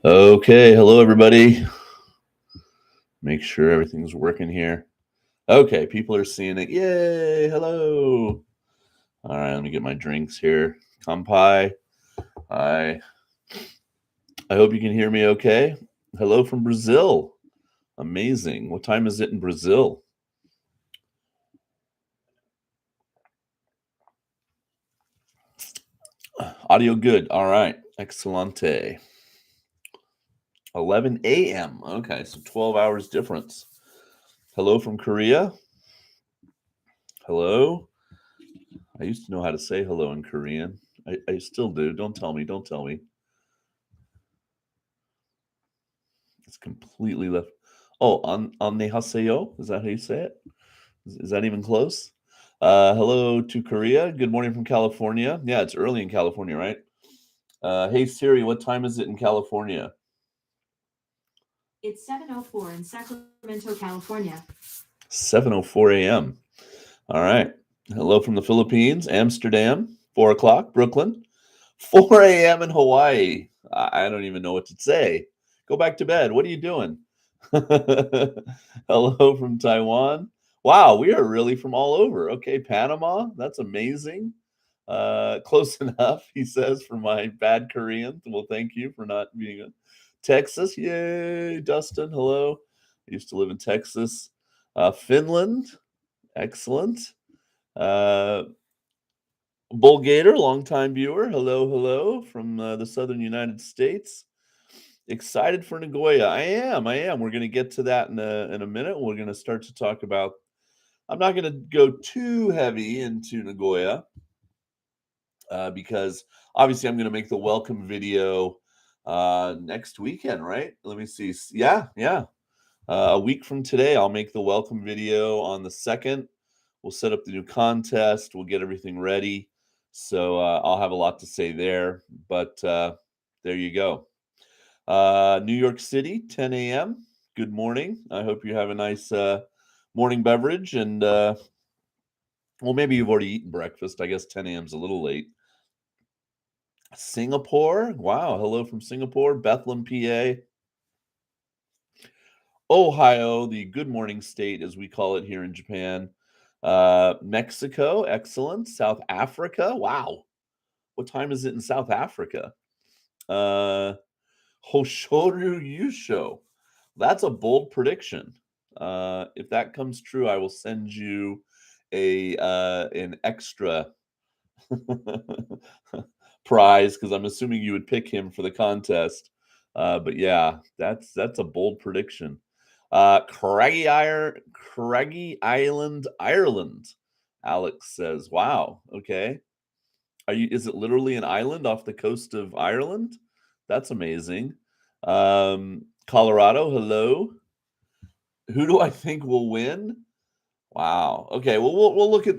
Okay, hello everybody. Make sure everything's working here. Okay, people are seeing it. Yay, hello. All right, let me get my drinks here. Kampai. Hi. I hope you can hear me okay. Hello from Brazil. Amazing. What time is it in Brazil? Audio good. All right. Excelente. 11 a.m. Okay, so 12 hours difference. Hello from Korea. Hello. I used to know how to say hello in Korean. I still do. Don't tell me. Don't tell me. It's completely left. Oh, on Annyeonghaseyo? Is that how you say it? Is that even close? Hello to Korea. Good morning from California. Yeah, it's early in California, right? Hey Siri, what time is it in California? It's 7:04 in Sacramento, California. 7:04 a.m. All right. Hello from the Philippines, Amsterdam, 4 o'clock, Brooklyn, 4 a.m. in Hawaii. I don't even know what to say. Go back to bed. What are you doing? Hello from Taiwan. Wow, we are really from all over. Okay, Panama. That's amazing. Close enough, he says, for my bad Korean. Well, thank you for not being a Texas. Yay, Dustin. Hello. I used to live in Texas. Finland. Excellent. Uh, Bull Gator, longtime viewer. Hello, hello from the southern United States. Excited for Nagoya. I am. I am. We're going to get to that in a minute. We're going to start to talk about. I'm not going to go too heavy into Nagoya because obviously I'm going to make the welcome video next weekend, right? Let me see. Yeah, yeah. A week from today, I'll make the welcome video on the 2nd. We'll set up the new contest. We'll get everything ready. So I'll have a lot to say there. But there you go. New York City, 10 a.m. Good morning. I hope you have a nice morning beverage. And, well, maybe you've already eaten breakfast. I guess 10 a.m. is a little late. Singapore. Wow. Hello from Singapore, Bethlehem, PA. Ohio, the good morning state, as we call it here in Japan. Mexico. Excellent. South Africa. Wow. What time is it in South Africa? Uh, Hoshoru Yusho. That's a bold prediction. If that comes true, I will send you a an extra prize because I'm assuming you would pick him for the contest. But yeah, that's a bold prediction. Craggy Island, Ireland. Alex says, "Wow, okay. Are you? Is it literally an island off the coast of Ireland? That's amazing." Colorado, hello. Who do I think will win? Wow. Okay. Well, we'll look at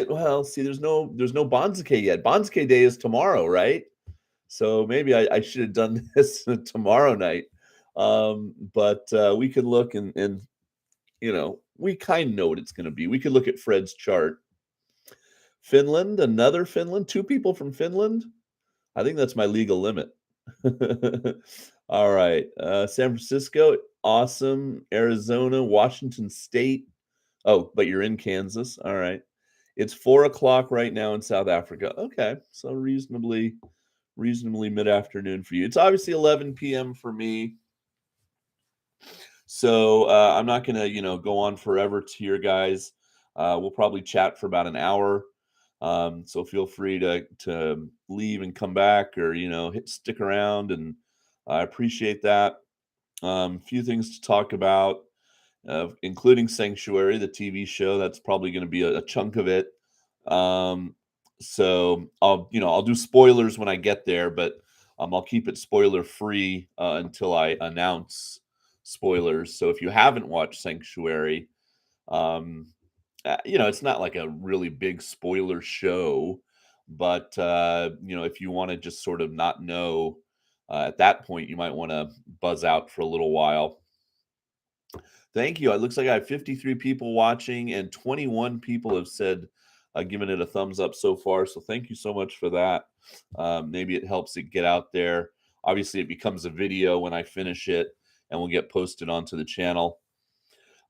well. See, there's no Bonzuke yet. Bonzuke Day is tomorrow, right? So maybe I should have done this tomorrow night. But we could look and we kind of know what it's going to be. We could look at Fred's chart. Finland, another Finland, two people from Finland. I think that's my legal limit. All right. San Francisco, awesome. Arizona, Washington State. Oh, but you're in Kansas. All right. It's 4 o'clock right now in South Africa. Okay. So reasonably mid-afternoon for you. It's obviously 11 p.m. for me. So I'm not gonna, go on forever to your guys. We'll probably chat for about an hour. So feel free to leave and come back, or stick around, and I appreciate that. Few things to talk about, including Sanctuary, the TV show. That's probably going to be a chunk of it. So I'll do spoilers when I get there, but I'll keep it spoiler free until I announce spoilers. So if you haven't watched Sanctuary, um, it's not like a really big spoiler show, but if you want to just sort of not know at that point, you might want to buzz out for a little while. Thank you. It looks like I have 53 people watching, and 21 people have said, given it a thumbs up so far. So thank you so much for that. Maybe it helps it get out there. Obviously, it becomes a video when I finish it and will get posted onto the channel.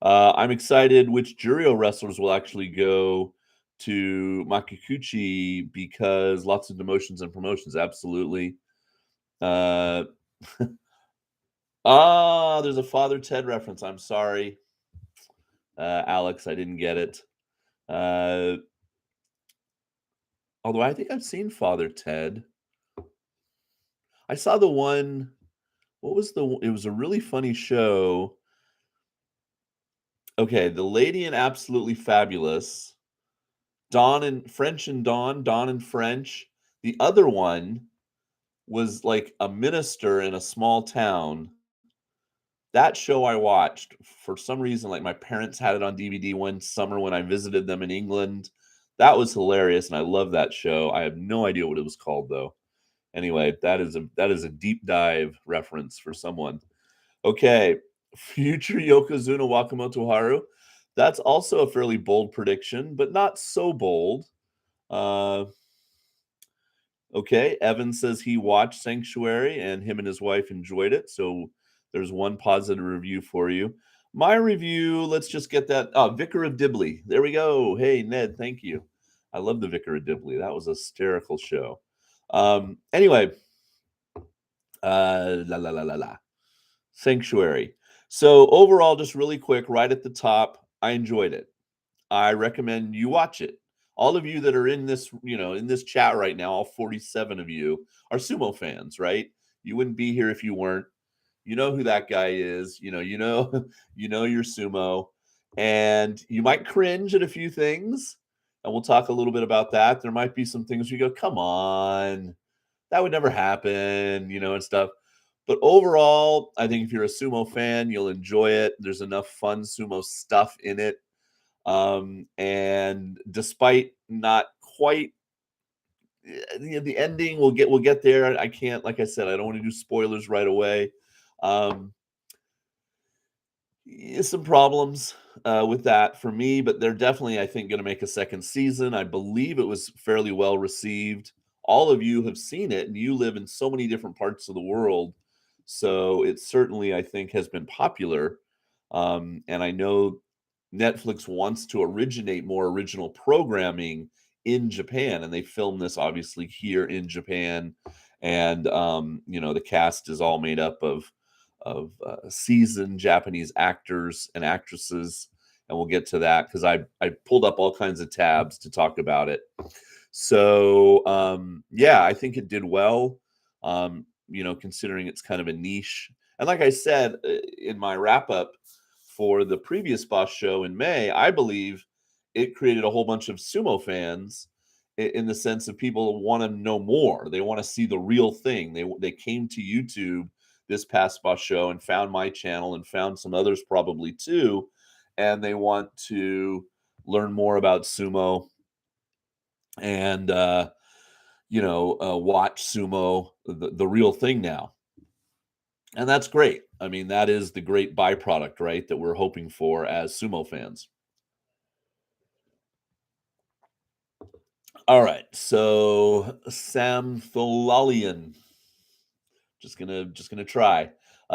I'm excited which Jurio wrestlers will actually go to Makikuchi because lots of demotions and promotions. Absolutely. Uh, there's a Father Ted reference. I'm sorry, Alex, I didn't get it. Uh, although I think I've seen Father Ted. I saw the one. What was the? It was a really funny show. Okay, The Lady and Absolutely Fabulous, Dawn and French and Dawn, Dawn and French. The other one was like a minister in a small town. That show I watched for some reason, like my parents had it on DVD one summer when I visited them in England. That was hilarious, and I love that show. I have no idea what it was called though. Anyway, that is a deep dive reference for someone. Okay, future Yokozuna Wakamoto Haru. That's also a fairly bold prediction, but not so bold. Uh, okay, Evan says he watched Sanctuary and him and his wife enjoyed it. So there's one positive review for you. My review, let's just get that. Vicar of Dibley. There we go. Hey, Ned, thank you. I love the Vicar of Dibley. That was a hysterical show. Anyway, la la la la la. Sanctuary. So overall, just really quick, right at the top, I enjoyed it. I recommend you watch it. All of you that are in this, in this chat right now, all 47 of you are sumo fans, right? You wouldn't be here if you weren't. You know who that guy is. You know your sumo, and you might cringe at a few things, and we'll talk a little bit about that. There might be some things you go, come on, that would never happen, and stuff. But overall, I think if you're a sumo fan, you'll enjoy it. There's enough fun sumo stuff in it. And despite not quite the ending, we'll get there. I can't, like I said, I don't want to do spoilers right away. Um, some problems with that for me, but they're definitely, I think, going to make a second season. I believe it was fairly well received. All of you have seen it, and you live in so many different parts of the world, so it certainly, I think, has been popular. And I know Netflix wants to originate more original programming in Japan, and they filmed this obviously here in Japan. And the cast is all made up of seasoned Japanese actors and actresses, and we'll get to that because I pulled up all kinds of tabs to talk about it. So yeah, I think it did well. Considering it's kind of a niche, and like I said in my wrap up for the previous Boss show in May, I believe it created a whole bunch of sumo fans in the sense of people want to know more. They want to see the real thing. They came to YouTube this past Boss show and found my channel and found some others probably too, and they want to learn more about sumo and watch sumo, the real thing now. And that's great. I mean, that is the great byproduct, right, that we're hoping for as sumo fans. All right, so Sam Tholalian, just gonna try.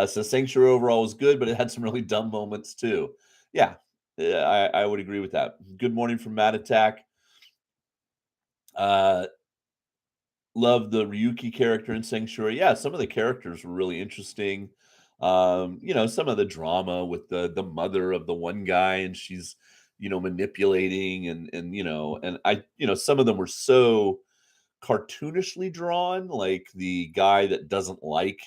So Sanctuary overall was good, but it had some really dumb moments too. Yeah, I would agree with that. Good morning from Matt Attack. Uh, love the Ryuki character in Sanctuary. Yeah, some of the characters were really interesting. Some of the drama with the mother of the one guy, and she's manipulating and some of them were so cartoonishly drawn, like the guy that doesn't like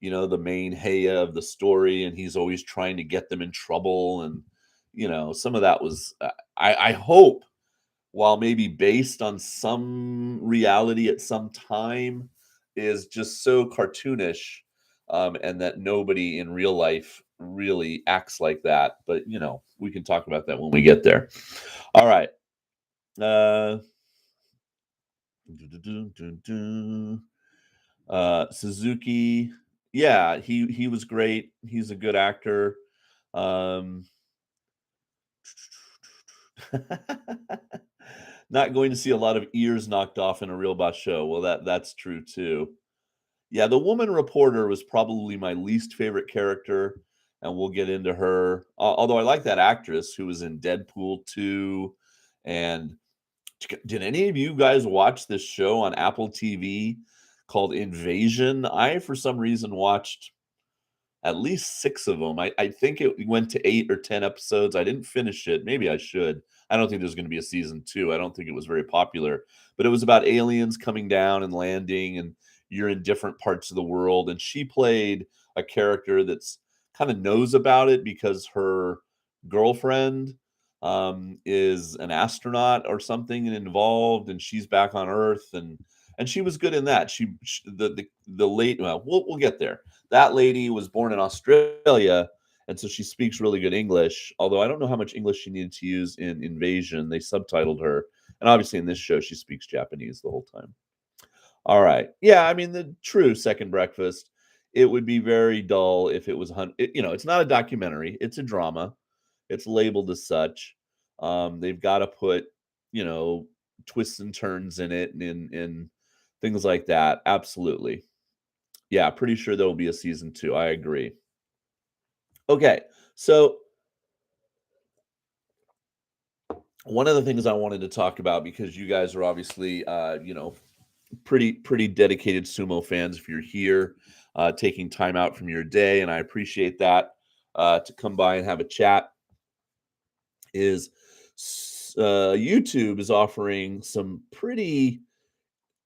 the main Heya of the story, and he's always trying to get them in trouble, and some of that was I hope, while maybe based on some reality at some time, is just so cartoonish, and that nobody in real life really acts like that. But we can talk about that when we get there. All right. Uh, Suzuki, yeah, he was great. He's a good actor. Um, Not going to see a lot of ears knocked off in a real boss show. Well, that's true too. Yeah, the woman reporter was probably my least favorite character, and we'll get into her. Although I like that actress who was in Deadpool 2. And did any of you guys watch this show on Apple TV called Invasion? I, for some reason, watched at least 6 of them. I think it went to 8 or 10 episodes. I didn't finish it. Maybe I should. I don't think there's gonna be a season 2. I don't think it was very popular, but it was about aliens coming down and landing, and you're in different parts of the world, and she played a character that's kinda knows about it because her girlfriend, is an astronaut or something and involved, and she's back on Earth, and she was good in that. Sh the late well, we'll get there. That lady was born in Australia, and so she speaks really good English, although I don't know how much English she needed to use in Invasion. They subtitled her, and obviously in this show, she speaks Japanese the whole time. All right. Yeah, I mean, the true Second Breakfast, it would be very dull if it was it's not a documentary, it's a drama. It's labeled as such. They've gotta put, you know, twists and turns in it and things like that. Absolutely. Yeah, pretty sure there will be a season 2, I agree. Okay, so one of the things I wanted to talk about because you guys are obviously, pretty dedicated sumo fans if you're here, taking time out from your day, and I appreciate that, to come by and have a chat, is YouTube is offering some pretty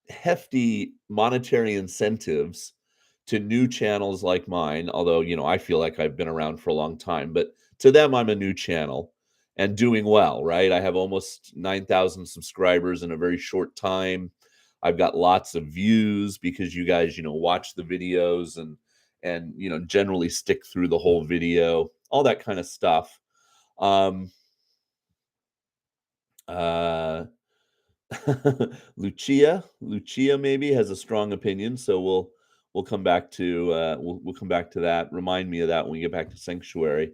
hefty monetary incentives to new channels like mine, although, I feel like I've been around for a long time, but to them, I'm a new channel and doing well, right? I have almost 9,000 subscribers in a very short time. I've got lots of views because you guys, watch the videos and generally stick through the whole video, all that kind of stuff. Um uh Lucia maybe has a strong opinion, so we'll come back to we'll come back to that. Remind me of that when we get back to Sanctuary.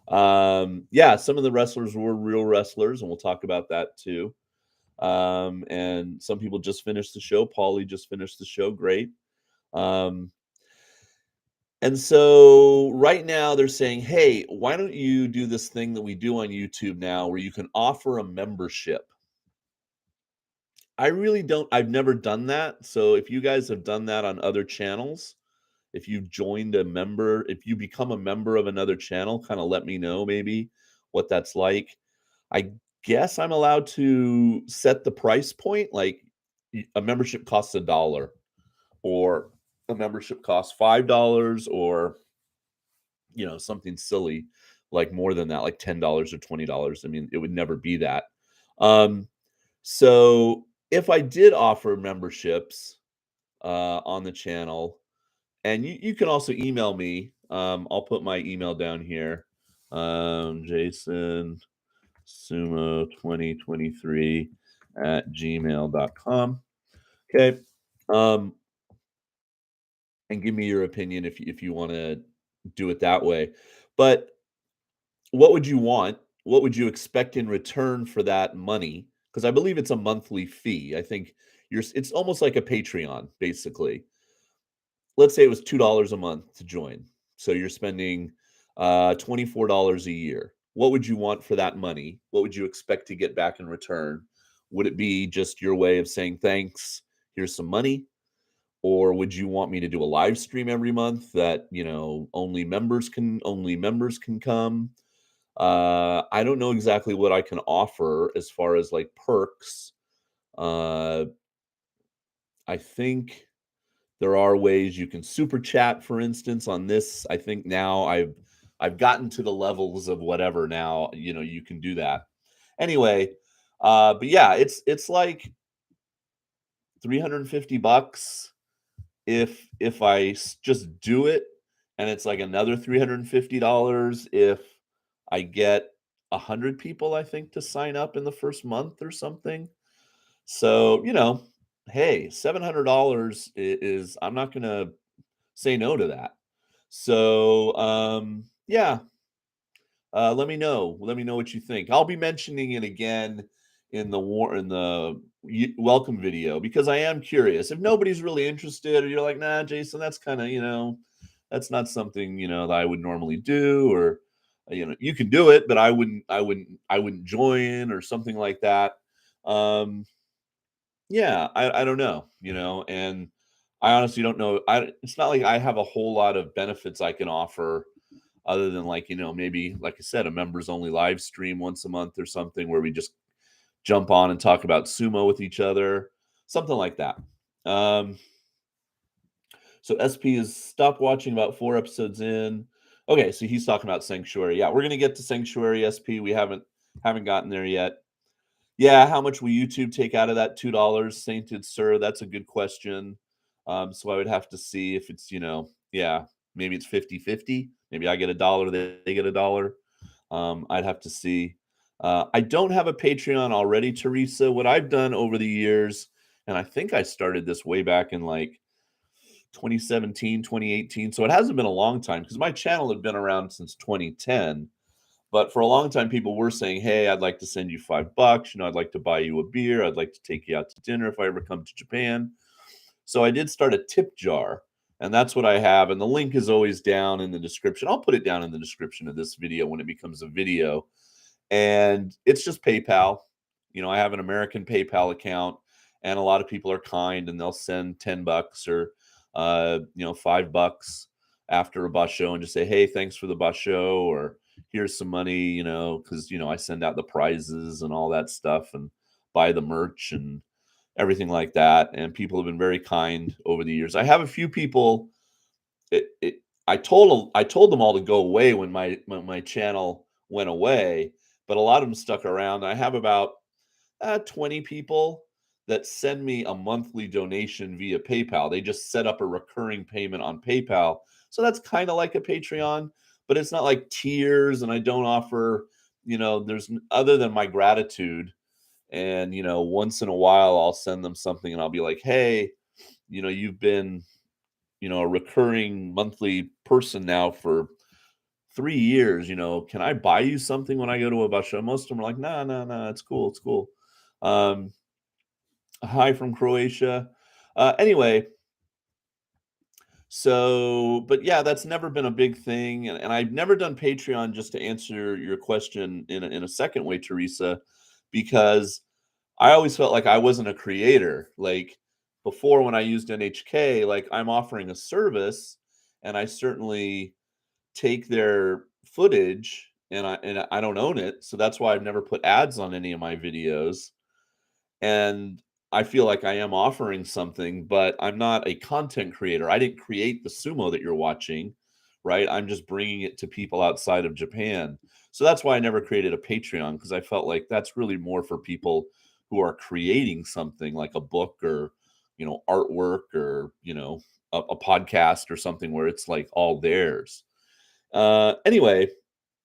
Yeah, some of the wrestlers were real wrestlers, and we'll talk about that too. And some people just finished the show. Paulie just finished the show. Great. Um, and so right now they're saying, hey, why don't you do this thing that we do on YouTube now where you can offer a membership? I really don't I've never done that, so if you guys have done that on other channels, if you become a member of another channel, kinda let me know maybe what that's like. I guess I'm allowed to set the price point, like, a membership costs $1 or a membership costs $5 or, something silly, like more than that, like $10 or $20. I mean, it would never be that. Um, so if I did offer memberships on the channel, and you can also email me. I'll put my email down here. Jason Sumo 2023 at gmail.com. Okay. Um, and give me your opinion if you want to do it that way. But what would you want? What would you expect in return for that money? Because I believe it's a monthly fee. I think it's almost like a Patreon, basically. Let's say it was $2 a month to join. So you're spending $24 a year. What would you want for that money? What would you expect to get back in return? Would it be just your way of saying thanks? Here's some money. Or would you want me to do a live stream every month that only members can come? I don't know exactly what I can offer as far as like perks. Uh, I think there are ways you can super chat, for instance, on this. I think now I've gotten to the levels of whatever now, you can do that. Anyway, but yeah, it's like 350 bucks if just do it, and it's like another $350 if I get 100 people, I think, to sign up in the first month or something. So, hey, $700 is I'm not gonna say no to that. So, yeah, let me know. Let me know what you think. I'll be mentioning it again in the welcome video because I am curious. If nobody's really interested, or you're like, nah, Jason, that's kind of that's not something that I would normally do, or you can do it, but I wouldn't join or something like that. Um, yeah, I don't know, and I honestly don't know. It's not like I have a whole lot of benefits I can offer other than like, maybe like I said, a members only live stream once a month or something where we just jump on and talk about sumo with each other, something like that. Um, so SP is stopped watching about 4 episodes in. Okay, so he's talking about Sanctuary. Yeah, we're gonna get to Sanctuary SP. We haven't gotten there yet. Yeah, how much will YouTube take out of that $2, Sainted Sir? That's a good question. So I would have to see if it's, yeah, maybe it's 50-50. Maybe I get a dollar, they get a dollar. I'd have to see. I don't have a Patreon already, Teresa. What I've done over the years, and I think I started this way back in like 2017, 2018. So it hasn't been a long time because my channel had been around since 2010. But for a long time, people were saying, "Hey, I'd like to send you $5. I'd like to buy you a beer. I'd like to take you out to dinner if I ever come to Japan." So I did start a tip jar, and that's what I have. And the link is always down in the description. I'll put it down in the description of this video when it becomes a video. And it's just PayPal. I have an American PayPal account, and a lot of people are kind and they'll send $10 or $5 after a bus show and just say, "Hey, thanks for the bus show," or "Here's some money," because I send out the prizes and all that stuff and buy the merch and everything like that. And people have been very kind over the years. I have a few people. I told them all to go away when my channel went away, but a lot of them stuck around. I have about 20 people that send me a monthly donation via PayPal. They just set up a recurring payment on PayPal. So that's kind of like a Patreon, but it's not like tiers, and I don't offer, other than my gratitude. And, once in a while I'll send them something and I'll be like, "Hey, you've been, a recurring monthly person now for 3 years. Can I buy you something when I go to a bus show?" Most of them are like, "No, no, no, it's cool, it's cool." Um, Hi from Croatia. Anyway, so, but yeah, that's never been a big thing, and I've never done Patreon, just to answer your question in a second way, Teresa, because I always felt like I wasn't a creator. Like before, when I used NHK, like I'm offering a service, and I certainly take their footage, and I don't own it, so that's why I've never put ads on any of my videos. And I feel like I am offering something, but I'm not a content creator. I didn't create the sumo that you're watching, right? I'm just bringing it to people outside of Japan. So that's why I never created a Patreon, because I felt like that's really more for people who are creating something like a book, or, artwork, or, a podcast or something where it's like all theirs. Anyway,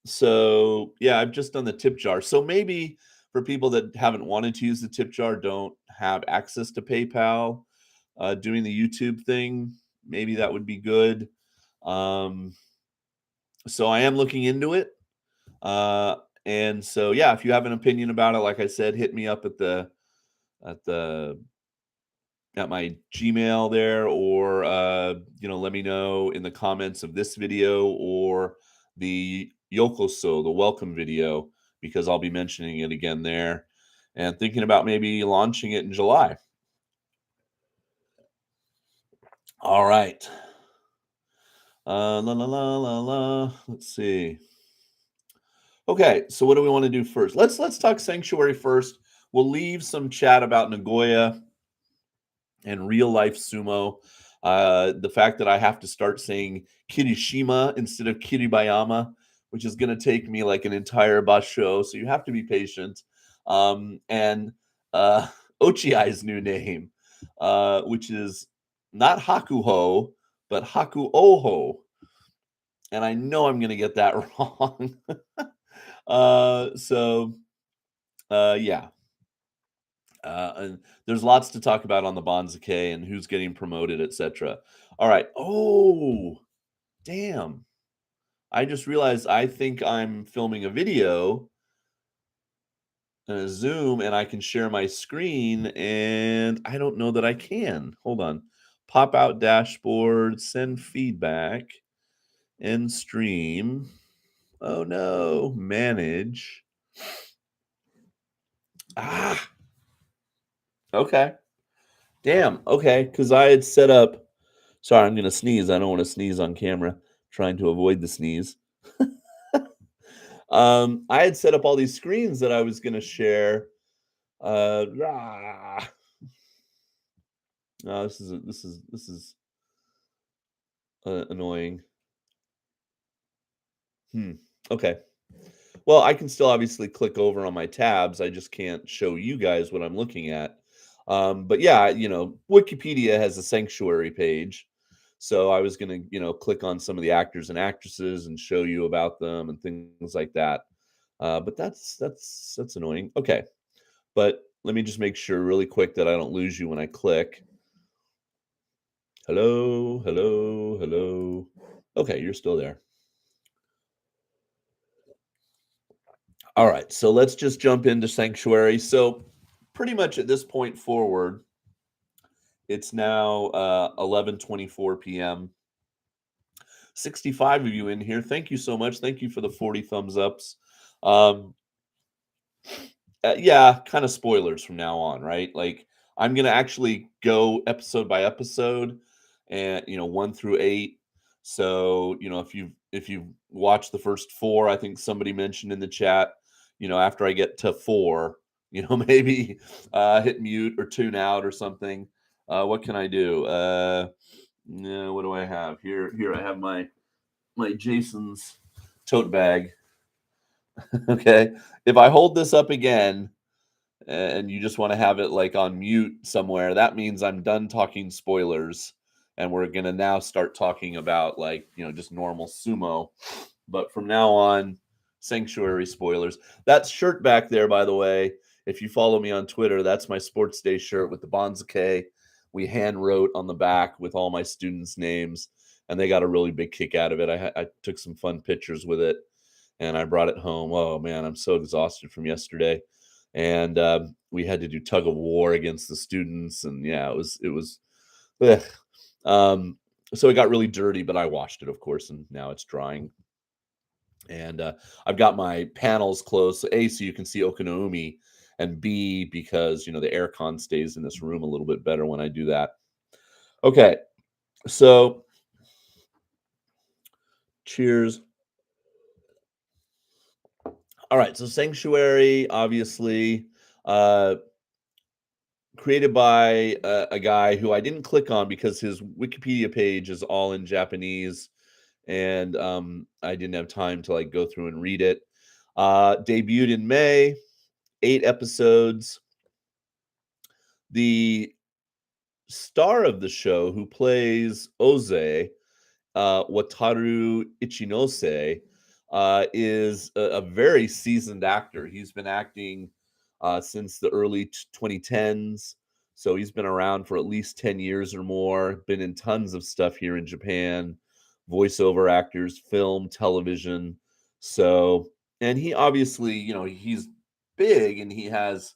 so yeah, I've just done the tip jar. So maybe for people that haven't wanted to use the tip jar, don't have access to PayPal, doing the YouTube thing, maybe that would be good. Um, so I am looking into it. Uh, and so yeah, if you have an opinion about it, like I said, hit me up at the at my Gmail there, or let me know in the comments of this video or the Yokoso, the welcome video, because I'll be mentioning it again there, and thinking about maybe launching it in July. All right. La la la la la. Let's see. Okay, so what do we want to do first? Let's talk Sanctuary first. We'll leave some chat about Nagoya and real life sumo. The fact that I have to start saying Kirishima instead of Kiribayama, which is going to take me like an entire bus show. So you have to be patient. And uh, Ochiai's new name, which is not Hakuho, but Hakuoho. And I know I'm going to get that wrong. So, yeah. And there's lots to talk about on the Bonzuke and who's getting promoted, etc. All right. Oh, damn. I just realized I think I'm filming a video. Zoom and I can share my screen, and I don't know that I can. Hold on. Pop out dashboard, send feedback, end stream. Oh no, manage. Ah, okay. Damn. Okay, because I had set up. Sorry, I'm gonna sneeze. I don't want to sneeze on camera. Trying to avoid the sneeze. I had set up all these screens that I was gonna share. No, this is annoying. Hmm. Okay. Well, I can still obviously click over on my tabs. I just can't show you guys what I'm looking at. But yeah, Wikipedia has a sanctuary page. So I was gonna, click on some of the actors and actresses and show you about them and things like that. But that's annoying. Okay, but let me just make sure really quick that I don't lose you when I click. Hello, hello, hello. Okay, you're still there. All right, so let's just jump into Sanctuary. So, pretty much at this point forward, it's now 11:24 p.m. 65 of you in here. Thank you so much. Thank you for the 40 thumbs ups. Um, yeah, kind of spoilers from now on, right? Like I'm gonna actually go episode by episode, and 1 through 8. So if you've watched the first four, I think somebody mentioned in the chat, after I get to four, maybe hit mute or tune out or something. What can I do? No, what do I have here? Here I have my Jason's tote bag. Okay, if I hold this up again and you just want to have it like on mute somewhere, that means I'm done talking spoilers and we're going to now start talking about like, just normal sumo. But from now on, sanctuary spoilers. That shirt back there, by the way, if you follow me on Twitter, that's my sports day shirt with the Bonzuke. We hand wrote on the back with all my students' names, and they got a really big kick out of it. I took some fun pictures with it and I brought it home. Oh man, I'm so exhausted from yesterday. And we had to do tug of war against the students, and yeah, it was. Ugh. Um, so it got really dirty, but I washed it, of course, and now it's drying. And I've got my panels closed, so A, so you can see Okinaumi, and B, because the aircon stays in this room a little bit better when I do that. Okay, so cheers. All right, so Sanctuary, obviously, uh, created by a guy who I didn't click on because his Wikipedia page is all in Japanese, and I didn't have time to like go through and read it. Debuted in May, 8 episodes. The star of the show, who plays Oze, Wataru Ichinose, is a very seasoned actor. He's been acting since the early 2010s. So he's been around for at least 10 years or more, been in tons of stuff here in Japan, voiceover actors, film, television. So, and he obviously, he's big and he has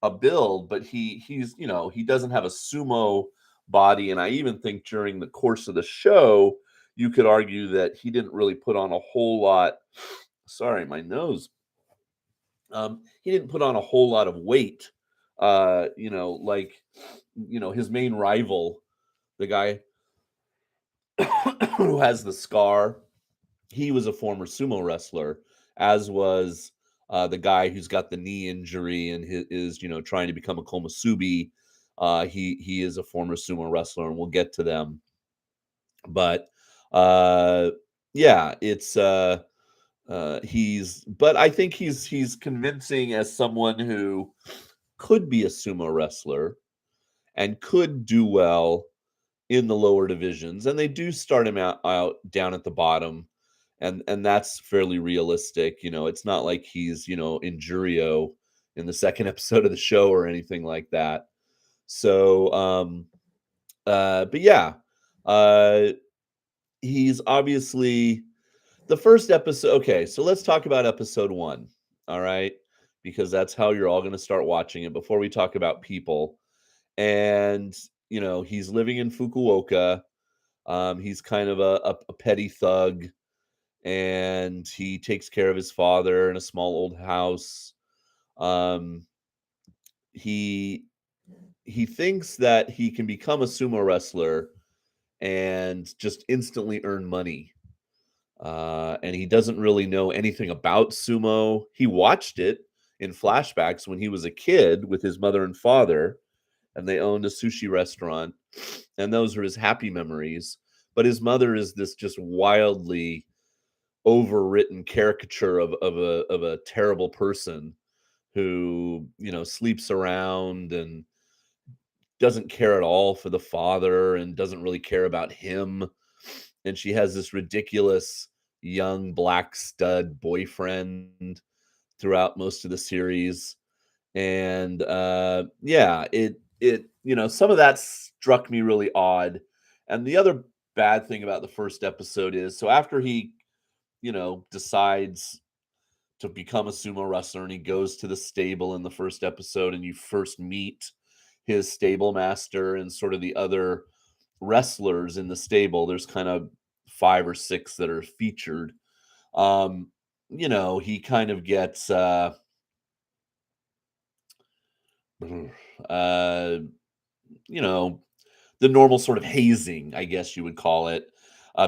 a build, but he doesn't have a sumo body. And I even think during the course of the show, you could argue that he didn't really put on a whole lot. Sorry, my nose. He didn't put on a whole lot of weight. Like his main rival, the guy who has the scar, he was a former sumo wrestler, as was the guy who's got the knee injury and is trying to become a komusubi. He is a former sumo wrestler, and we'll get to them. But uh, yeah, it's he's. But I think he's convincing as someone who could be a sumo wrestler and could do well in the lower divisions, and they do start him out down at the bottom, and that's fairly realistic. It's not like he's in Jurio in the second episode of the show or anything like that. So but yeah, uh he's obviously the first episode. Okay, so let's talk about episode 1. All right, because that's how you're all going to start watching it before we talk about people. And, he's living in Fukuoka. He's kind of a petty thug, and he takes care of his father in a small old house. Um, he he thinks that he can become a sumo wrestler and just instantly earn money. And he doesn't really know anything about sumo. He watched it in flashbacks when he was a kid with his mother and father, and they owned a sushi restaurant, and those are his happy memories. But his mother is this just wildly overwritten caricature of a terrible person who, sleeps around and doesn't care at all for the father and doesn't really care about him. And she has this ridiculous young black stud boyfriend throughout most of the series. And yeah, some of that struck me really odd. And the other bad thing about the first episode is, so after he, decides to become a sumo wrestler, and he goes to the stable in the first episode, and you first meet his stable master and sort of the other wrestlers in the stable. There's kind of 5 or 6 that are featured. Um, he kind of gets uh you know the normal sort of hazing, I guess you would call it,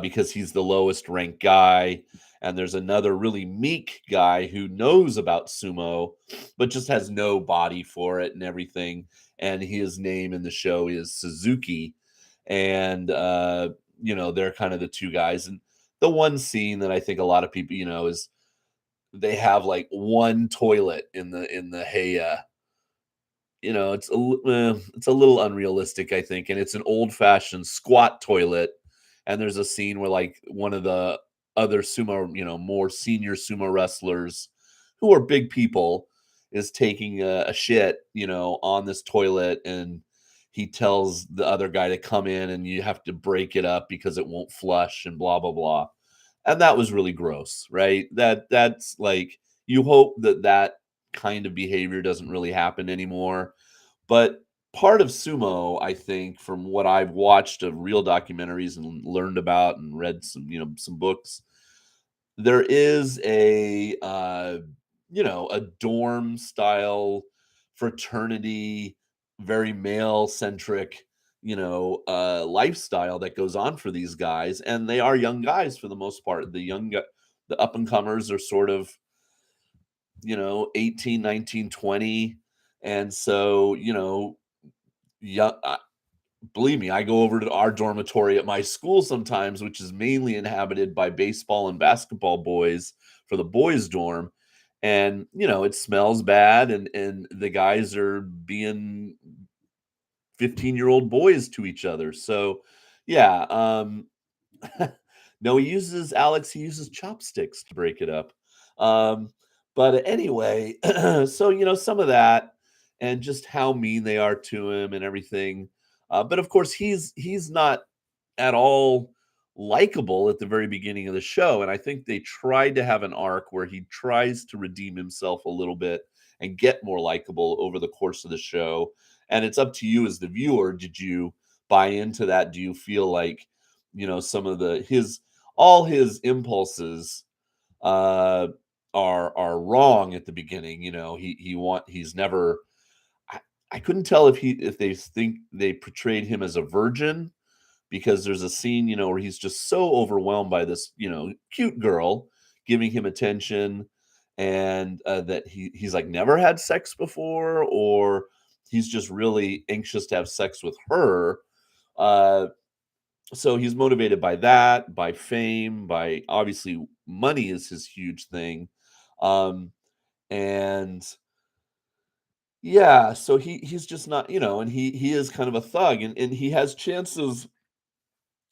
because he's the lowest ranked guy. And there's another really meek guy who knows about sumo, but just has no body for it and everything. And his name in the show is Suzuki. And, they're kind of the two guys. And the one scene that I think a lot of people, is they have like one toilet in the Heya. It's a little unrealistic, I think, and it's an old-fashioned squat toilet. And there's a scene where, like, one of the other sumo, more senior sumo wrestlers who are big people is taking a shit, on this toilet, and he tells the other guy to come in, and you have to break it up because it won't flush and blah blah blah. And that was really gross, right? That's like, you hope that kind of behavior doesn't really happen anymore. But part of sumo, I think, from what I've watched of real documentaries and learned about and read some books, there is a dorm style fraternity, very male centric, lifestyle that goes on for these guys. And they are young guys for the most part. The up and comers are sort of, 18, 19, 20. And so, yeah, believe me, I go over to our dormitory at my school sometimes, which is mainly inhabited by baseball and basketball boys for the boys' dorm. And, it smells bad, and the guys are being 15-year-old boys to each other. So, yeah, no, he uses chopsticks to break it up. Um, but anyway, so, some of that and just how mean they are to him and everything. But of course, he's not at all likable at the very beginning of the show. And I think they tried to have an arc where he tries to redeem himself a little bit and get more likable over the course of the show. And it's up to you as the viewer. Did you buy into that? Do you feel like, some of his all his impulses uh are wrong at the beginning? He's never, I, I couldn't tell if they think they portrayed him as a virgin, because there's a scene, where he's just so overwhelmed by this, cute girl giving him attention, and that he's like never had sex before, or he's just really anxious to have sex with her. Uh, so he's motivated by that, by fame, by obviously money is his huge thing. Um, and yeah, so he's just not, and he is kind of a thug, and he has chances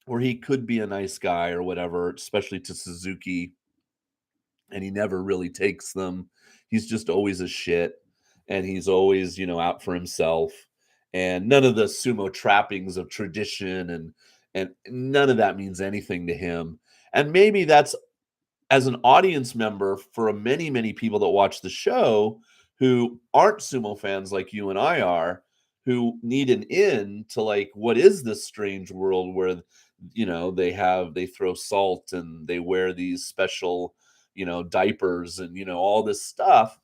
where he could be a nice guy or whatever, especially to Suzuki, and he never really takes them. He's just always a shit, and he's always, out for himself, and none of the sumo trappings of tradition and none of that means anything to him. And maybe that's, as an audience member, for many, many people that watch the show who aren't sumo fans like you and I are, who need an in to like, what is this strange world where, they throw salt and they wear these special, diapers and, all this stuff.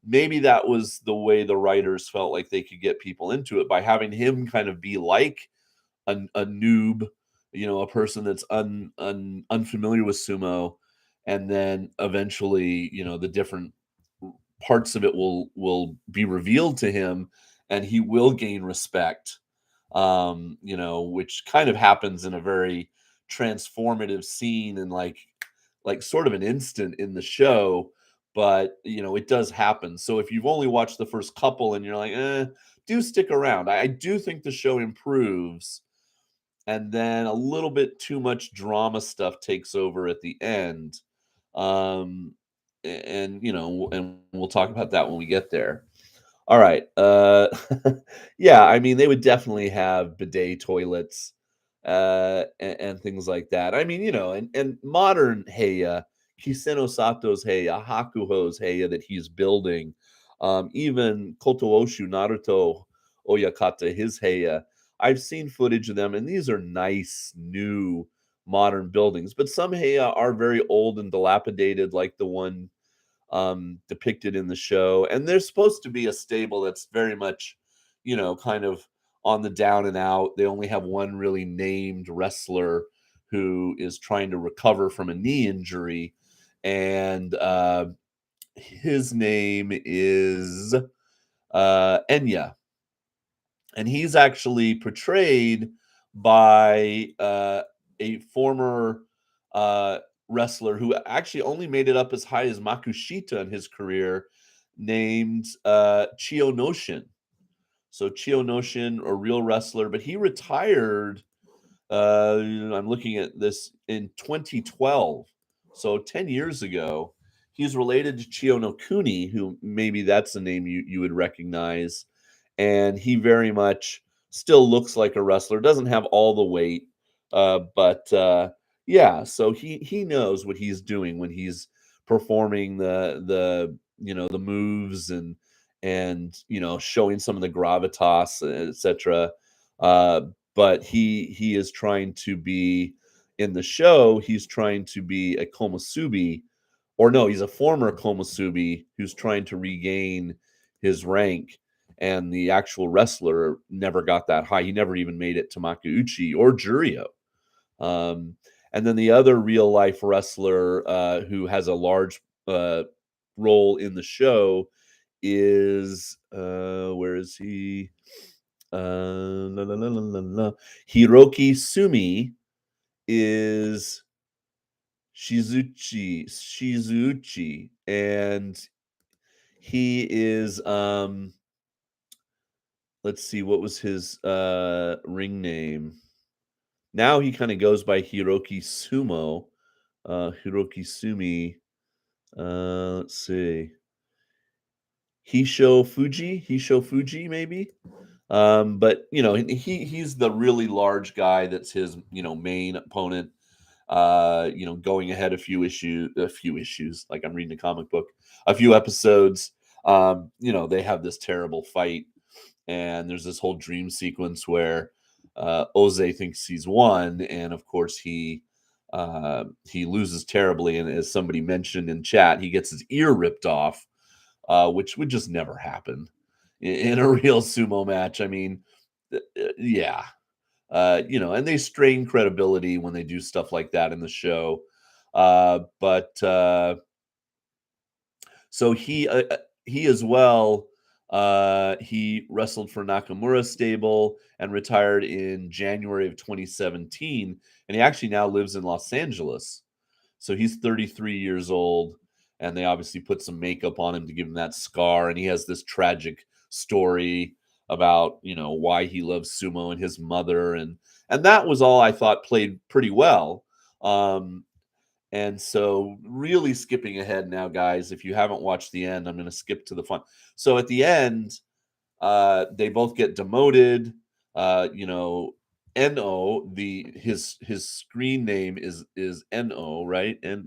Maybe that was the way the writers felt like they could get people into it by having him kind of be like a noob, a person that's unfamiliar with sumo, and then eventually, the different parts of it will be revealed to him, and he will gain respect. Which kind of happens in a very transformative scene and like sort of an instant in the show, but it does happen. So if you've only watched the first couple and you're like, do stick around. I do think the show improves, and then a little bit too much drama stuff takes over at the end. Um, and we'll talk about that when we get there. All right. Yeah, I mean, they would definitely have bidet toilets, and things like that. I mean, and modern Heya, Kiseno Sato's Heya, Hakuho's Heya that he's building, even Kotooshu Naruto Oyakata, his Heya. I've seen footage of them, and these are nice, new, modern buildings. But some Heya are very old and dilapidated, like the one depicted in the show. And there's supposed to be a stable that's very much, kind of on the down and out. They only have one really named wrestler who is trying to recover from a knee injury. And his name is Enya. And he's actually portrayed by a former uh, wrestler who actually only made it up as high as Makushita in his career, named Chionoshin. So Chionoshin, a real wrestler, but he retired. I'm looking at this in 2012, so 10 years ago. He's related to Chio no Kuni, who maybe that's a name you would recognize, and he very much still looks like a wrestler. Doesn't have all the weight, but yeah. So he knows what he's doing when he's performing the moves and showing some of the gravitas, etc. Uh, but he is trying to be in the show. He's trying to be a komusubi, or no, he's a former komusubi who's trying to regain his rank, and the actual wrestler never got that high. He never even made it to Makuuchi or Juryo. Um, and then the other real life wrestler who has a large role in the show is where is he? La, la, la, la, la, la. Hiroki Sumi is Shizuchi, and he is let's see, what was his ring name? Now he kind of goes by Hiroki Sumo, Hiroki Sumi. Let's see, Hisho Fuji, maybe. But he's the really large guy that's his main opponent. Going ahead a few issues, like I'm reading a comic book, a few episodes. They have this terrible fight, and there's this whole dream sequence where Oze thinks he's won, and of course he loses terribly, and as somebody mentioned in chat, he gets his ear ripped off, which would just never happen in a real sumo match. I mean, yeah, and they strain credibility when they do stuff like that in the show. But so he as well. He wrestled for Nakamura stable and retired in January of 2017, and he actually now lives in Los Angeles. So he's 33 years old, and they obviously put some makeup on him to give him that scar. And he has this tragic story about why he loves sumo and his mother, and that was all I thought played pretty well. And so, really skipping ahead now, guys, if you haven't watched the end, I'm going to skip to the fun. So at the end, they both get demoted. No, his screen name is No, right? No.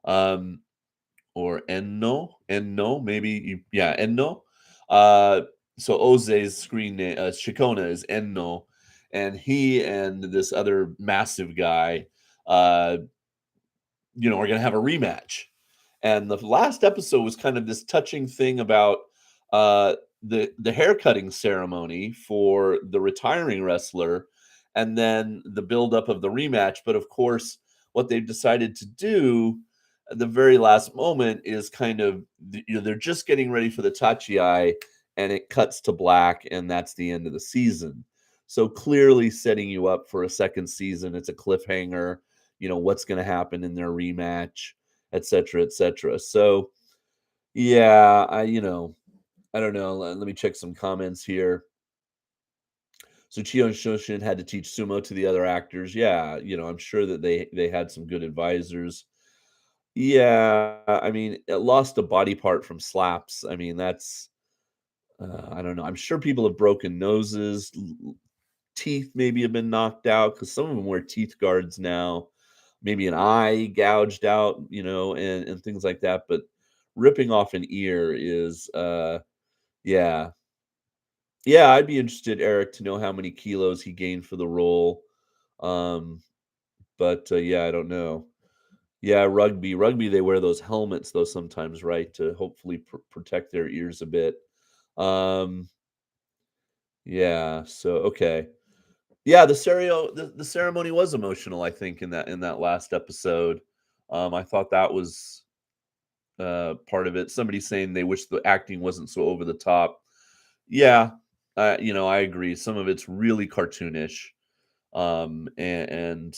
Um, or Enno, maybe yeah, Enno. Uh, so Oze's screen name, Shikona is Enno, and he and this other massive guy, uh, are going to have a rematch. And the last episode was kind of this touching thing about uh, the haircutting ceremony for the retiring wrestler, and then the buildup of the rematch. But of course, what they've decided to do at the very last moment is kind of they're just getting ready for the tachi, and it cuts to black, and that's the end of the season. So clearly setting you up for a second season. It's a cliffhanger. What's going to happen in their rematch, et cetera, et cetera. So yeah, I don't know. Let me check some comments here. So Chio and Shoshin had to teach sumo to the other actors. Yeah, I'm sure that they had some good advisors. Yeah, I mean, it lost a body part from slaps. I mean, that's I don't know. I'm sure people have broken noses, teeth maybe have been knocked out because some of them wear teeth guards now. Maybe an eye gouged out, and things like that. But ripping off an ear is, yeah, yeah. I'd be interested, Eric, to know how many kilos he gained for the role. Um, but yeah, I don't know. Yeah, rugby. They wear those helmets though sometimes, right, to hopefully protect their ears a bit. Um, yeah. So okay. Yeah, the ceremony was emotional, I think, in that last episode. I thought that was, part of it. Somebody saying they wish the acting wasn't so over the top. Yeah, I agree. Some of it's really cartoonish, and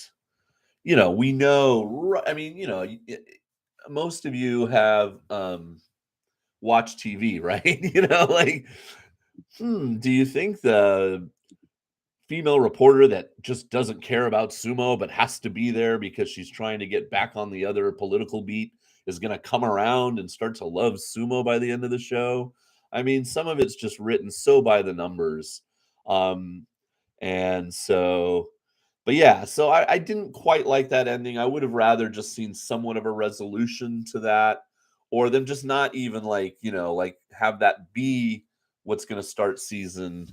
we know. I mean, most of you have watched TV, right? Like, do you think the female reporter that just doesn't care about sumo but has to be there because she's trying to get back on the other political beat is going to come around and start to love sumo by the end of the show? I mean, some of it's just written so by the numbers. Um, and so, but yeah, so I didn't quite like that ending. I would have rather just seen somewhat of a resolution to that, or them just not even like have that be what's going to start season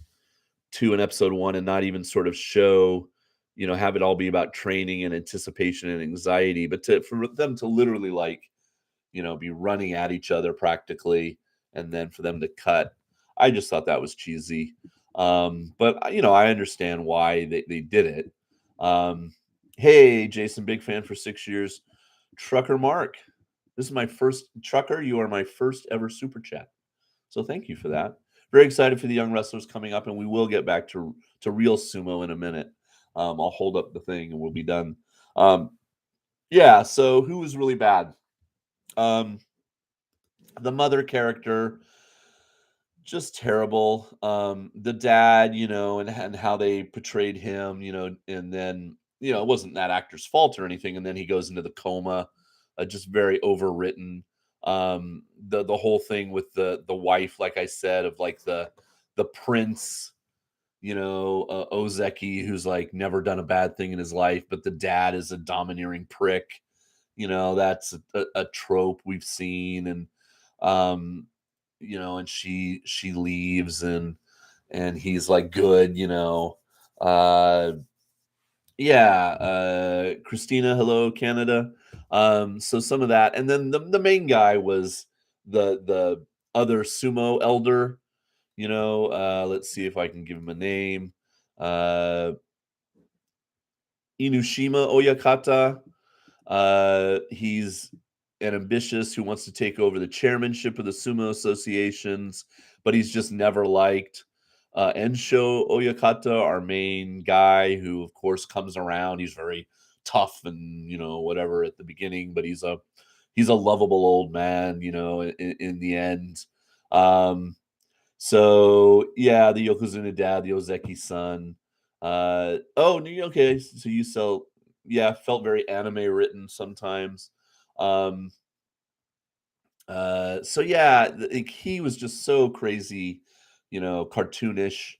2 and episode 1, and not even sort of show, have it all be about training and anticipation and anxiety, but for them to literally be running at each other practically, and then for them to cut. I just thought that was cheesy. But I understand why they did it. Um, hey, Jason, big fan for 6 years. Trucker Mark, this is my first trucker. You are my first ever super chat. So thank you for that. Very excited for the young wrestlers coming up, and we will get back to real sumo in a minute. I'll hold up the thing and we'll be done. Um, yeah. So who was really bad? Um, the mother character, just terrible. The dad, and how they portrayed him, and then it wasn't that actor's fault or anything, and then he goes into the coma, just very overwritten. The whole thing with the wife, like I said, of like the prince, Ozeki, who's like never done a bad thing in his life, but the dad is a domineering prick. That's a trope we've seen, and um, and she leaves, and he's like good, uh yeah, Christina, hello Canada. So some of that, and then the main guy was the other sumo elder. Let's see if I can give him a name. uh Inushima Oyakata. He's an ambitious who wants to take over the chairmanship of the sumo associations, but he's just never liked Ensho Oyakata, our main guy, who of course comes around. He's very tough and whatever at the beginning, but he's a lovable old man, in the end. Um, so yeah, the Yokozuna dad, the Ozeki son. Oh, okay. So you sell, yeah, felt very anime written sometimes. Um, so yeah, like, he was just so crazy, cartoonish.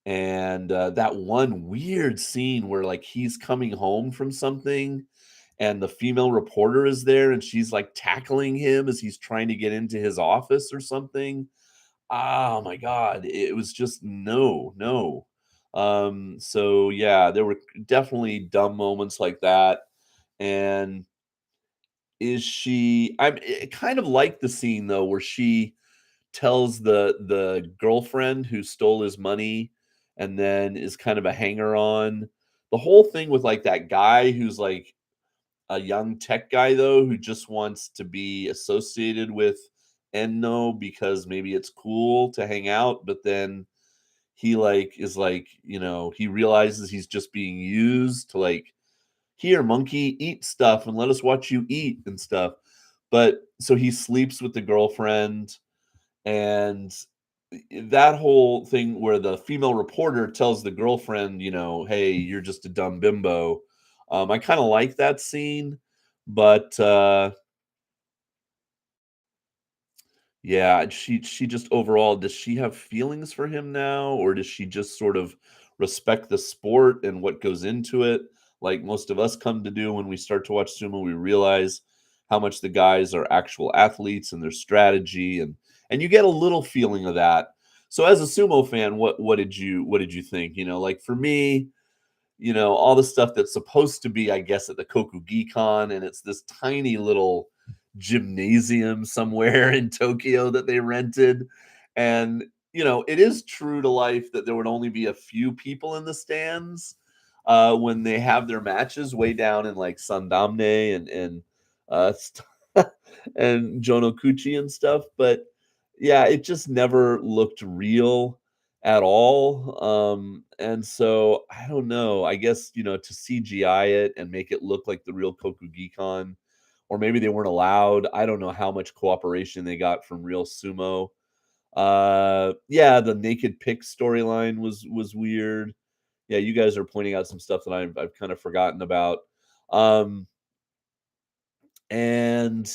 And that one weird scene where like he's coming home from something, and the female reporter is there, and she's, like, tackling him as he's trying to get into his office or something. Oh my god, it was just no, no. So yeah, there were definitely dumb moments like that, and I kind of like the scene though where she tells the girlfriend who stole his money and then is kind of a hanger on. The whole thing with like that guy who's like a young tech guy though who just wants to be associated with Enno because maybe it's cool to hang out, but then he like is like, he realizes he's just being used to like, here, monkey, eat stuff and let us watch you eat and stuff. But so he sleeps with the girlfriend, and that whole thing where the female reporter tells the girlfriend, "Hey, you're just a dumb bimbo." I kind of like that scene, but yeah, she just overall, does she have feelings for him now, or does she just sort of respect the sport and what goes into it, like most of us come to do when we start to watch sumo? We realize how much the guys are actual athletes and their strategy, and you get a little feeling of that. So as a sumo fan, what did you think? Like for me, all the stuff that's supposed to be, I guess, at the Kokugikon, and it's this tiny little gymnasium somewhere in Tokyo that they rented. And, it is true to life that there would only be a few people in the stands when they have their matches way down in like Sandamne and Jonokuchi and stuff. But yeah, it just never looked real at all. And so I don't know. I guess, to CGI it and make it look like the real Kokugikon, or maybe they weren't allowed. I don't know how much cooperation they got from Real Sumo. Yeah, the naked pick storyline was weird. Yeah, you guys are pointing out some stuff that I've kind of forgotten about. Um, and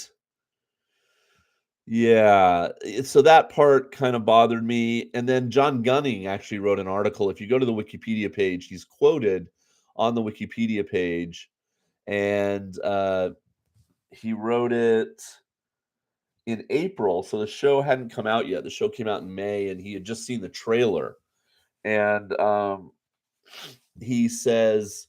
Yeah, so that part kind of bothered me, and then John Gunning actually wrote an article. If you go to the Wikipedia page, he's quoted on the Wikipedia page, and, he wrote it in April, so the show hadn't come out yet. The show came out in May, and he had just seen the trailer, and, he says,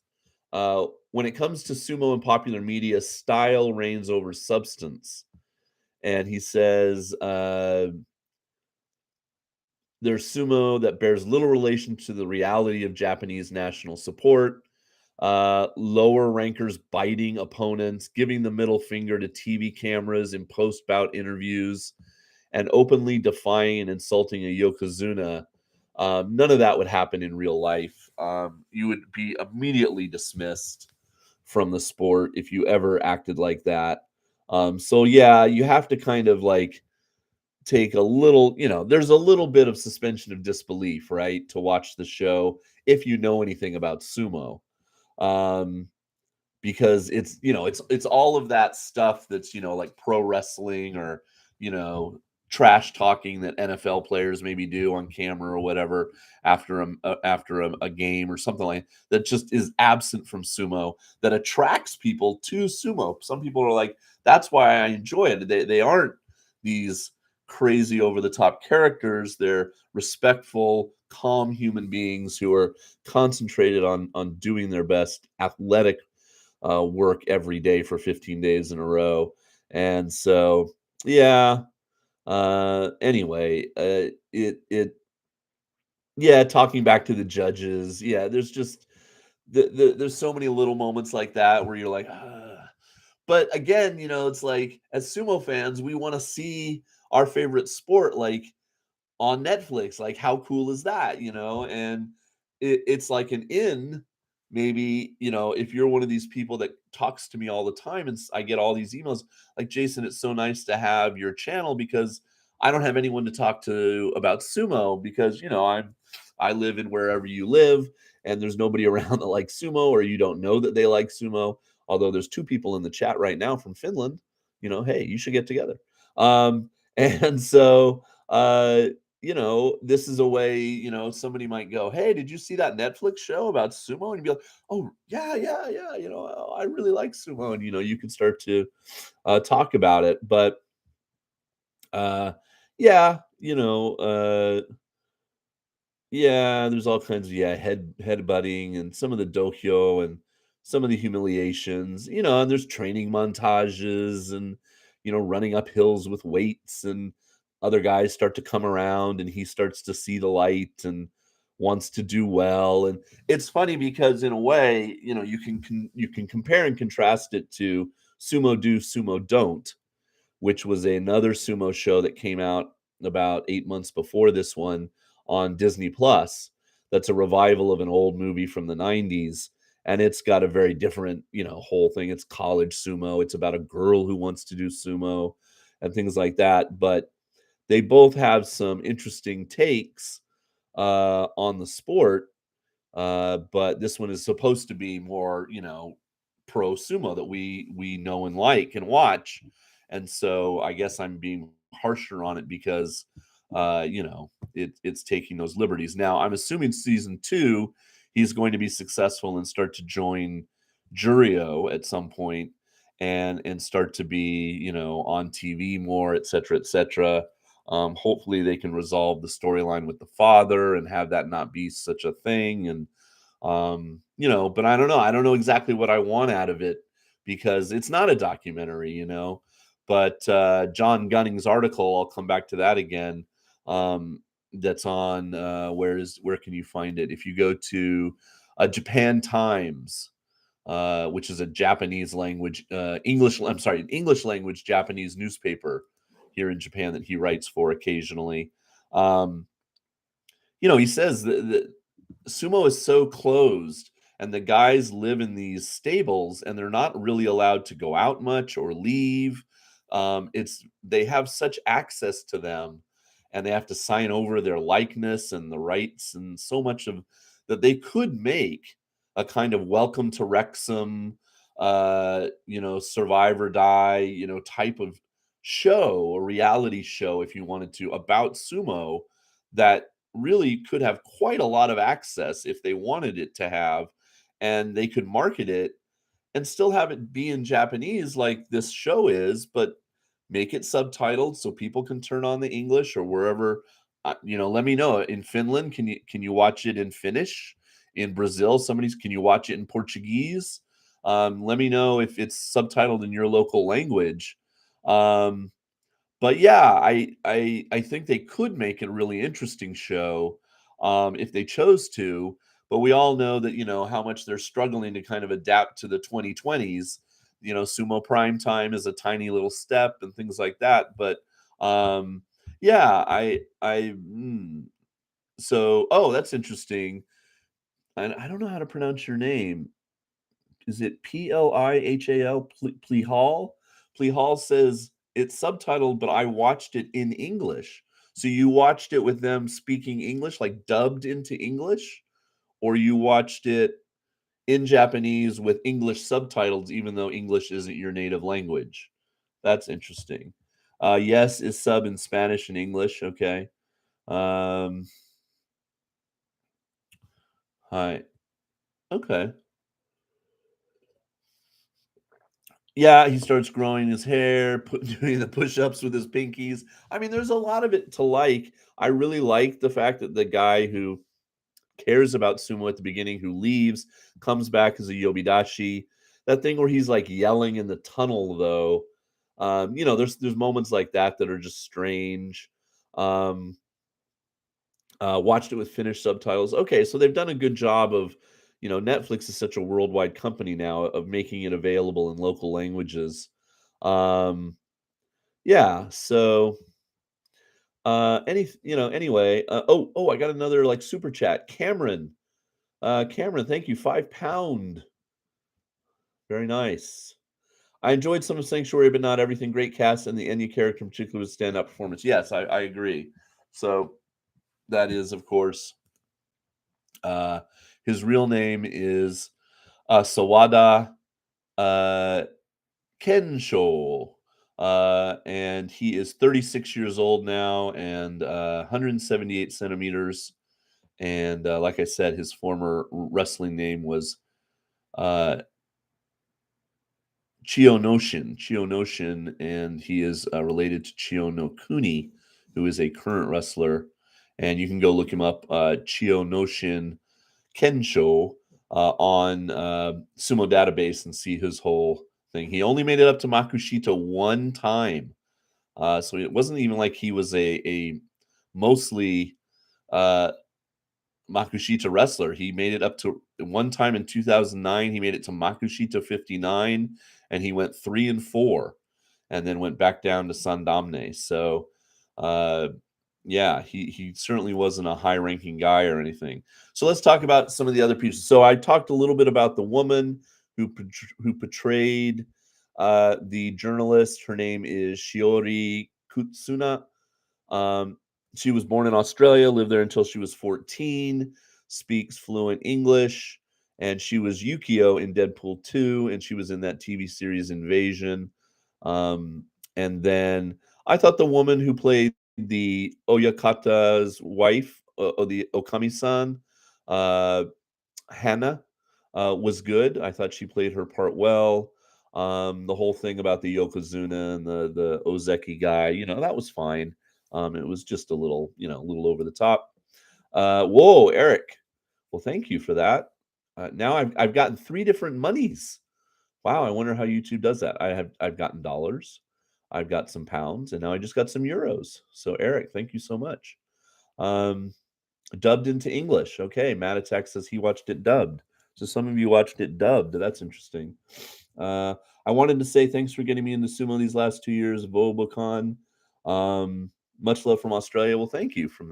"When it comes to sumo and popular media, style reigns over substance." And he says, there's sumo that bears little relation to the reality of Japanese national support. Lower rankers biting opponents, giving the middle finger to TV cameras in post bout interviews, and openly defying and insulting a yokozuna. None of that would happen in real life. You would be immediately dismissed from the sport if you ever acted like that. So yeah, you have to kind of like take a little, there's a little bit of suspension of disbelief, right, to watch the show if you know anything about sumo. Um, because it's all of that stuff that's, like pro wrestling or, you know, trash talking that NFL players maybe do on camera or whatever after a game or something like that, just is absent from sumo, that attracts people to sumo. Some people are like, that's why I enjoy it. They aren't these crazy over the top characters. They're respectful, calm human beings who are concentrated on doing their best athletic work every day for 15 days in a row. And so, yeah. Anyway, yeah, talking back to the judges. Yeah, there's just there's so many little moments like that where you're like, ah. But again, it's like as sumo fans, we want to see our favorite sport like on Netflix. Like, how cool is that? And it's like an in, maybe, if you're one of these people that talks to me all the time and I get all these emails like, Jason, it's so nice to have your channel because I don't have anyone to talk to about sumo because, I live in wherever you live and there's nobody around that likes sumo, or you don't know that they like sumo. Although there's two people in the chat right now from Finland, hey, you should get together. And so, this is a way, somebody might go, "Hey, did you see that Netflix show about sumo?" And you'd be like, "Oh, yeah, yeah, yeah, I really like sumo." And you can start to talk about it. But uh yeah, yeah, there's all kinds of, headbutting and some of the dohyo and some of the humiliations, and there's training montages and running up hills with weights, and other guys start to come around and he starts to see the light and wants to do well. And it's funny because in a way, you can compare and contrast it to Sumo Do Sumo Don't, which was another sumo show that came out about 8 months before this one on Disney Plus. That's a revival of an old movie from the '90s, and it's got a very different, whole thing. It's college sumo. It's about a girl who wants to do sumo and things like that, but they both have some interesting takes on the sport, but this one is supposed to be more, pro sumo that we know and like and watch. And so I guess I'm being harsher on it because it's taking those liberties. Now I'm assuming season two, he's going to be successful and start to join Jurio at some point and start to be, on TV more, et cetera, et cetera. Hopefully they can resolve the storyline with the father and have that not be such a thing. And but I don't know. I don't know exactly what I want out of it because it's not a documentary, But John Gunning's article, I'll come back to that again. That's on where can you find it? If you go to Japan Times, which is a Japanese language, I'm sorry, an English language Japanese newspaper here in Japan that he writes for occasionally. Um, he says that sumo is so closed and the guys live in these stables and they're not really allowed to go out much or leave. It's they have such access to them and they have to sign over their likeness and the rights and so much of that they could make a kind of welcome to Wrexham, survive or die, type of show, a reality show, if you wanted to, about sumo that really could have quite a lot of access if they wanted it to have, and they could market it and still have it be in Japanese like this show is, but make it subtitled so people can turn on the English or wherever. Let me know. In Finland, can you watch it in Finnish? In Brazil, can you watch it in Portuguese? Let me know if it's subtitled in your local language. Um, but yeah, I think they could make it a really interesting show, if they chose to, but we all know that, how much they're struggling to kind of adapt to the 2020s. Sumo Prime Time is a tiny little step and things like that, but, yeah, oh, that's interesting. I don't know how to pronounce your name. Is it Plihal? Plihal? Plihal says it's subtitled, but I watched it in English. So you watched it with them speaking English, like dubbed into English, or you watched it in Japanese with English subtitles, even though English isn't your native language. That's interesting. Yes is sub in Spanish and English. Okay. Um, hi. Okay. Yeah, he starts growing his hair, doing the push-ups with his pinkies. I mean, there's a lot of it to like. I really like the fact that the guy who cares about sumo at the beginning, who leaves, comes back as a yobidashi. That thing where he's like yelling in the tunnel, though. There's moments like that are just strange. Um, Watched it with Finnish subtitles. Okay, so they've done a good job of, Netflix is such a worldwide company now of making it available in local languages. Um, yeah, so anyway, I got another like super chat. Cameron. Cameron, thank you. £5. Very nice. I enjoyed some of Sanctuary, but not everything. Great cast and the Enya character in particular was stand-up performance. Yes, I agree. So that is, of course, uh his real name is Sawada uh Kensho. And he is 36 years old now and 178 centimeters. And like I said, his former wrestling name was uh, Chionoshin, and he is related to Chio Kuni, who is a current wrestler. And you can go look him up, Chionoshin Kensho, on Sumo Database and see his whole thing. He only made it up to Makushita one time, so it wasn't even like he was a mostly uh, Makushita wrestler. He made it up to one time in 2009. He made it to Makushita 59, and he went 3-4, and then went back down to Sandamne. So, uh, yeah, he certainly wasn't a high ranking guy or anything. So let's talk about some of the other pieces. So I talked a little bit about the woman who portrayed the journalist. Her name is Shiori Kutsuna. um, she was born in Australia, lived there until she was 14, speaks fluent English, and she was Yukio in Deadpool 2, and she was in that TV series Invasion. Um, and then I thought the woman who played the Oyakata's wife, or the Okami-san, uh, Hannah, was good. I thought she played her part well. The whole thing about the Yokozuna and the Ozeki guy, that was fine. It was just a little, a little over the top. Whoa, Eric. Well, thank you for that. Now I've gotten 3 different monies. Wow, I wonder how YouTube does that. I've gotten dollars, I've got some pounds, and now I just got some euros. So Eric, thank you so much. Um, Dubbed into English. Okay, Matt Attack says he watched it dubbed. So some of you watched it dubbed. That's interesting. Uh, I wanted to say thanks for getting me into sumo these last 2 years, Vobocon. Much love from Australia. Well, thank you for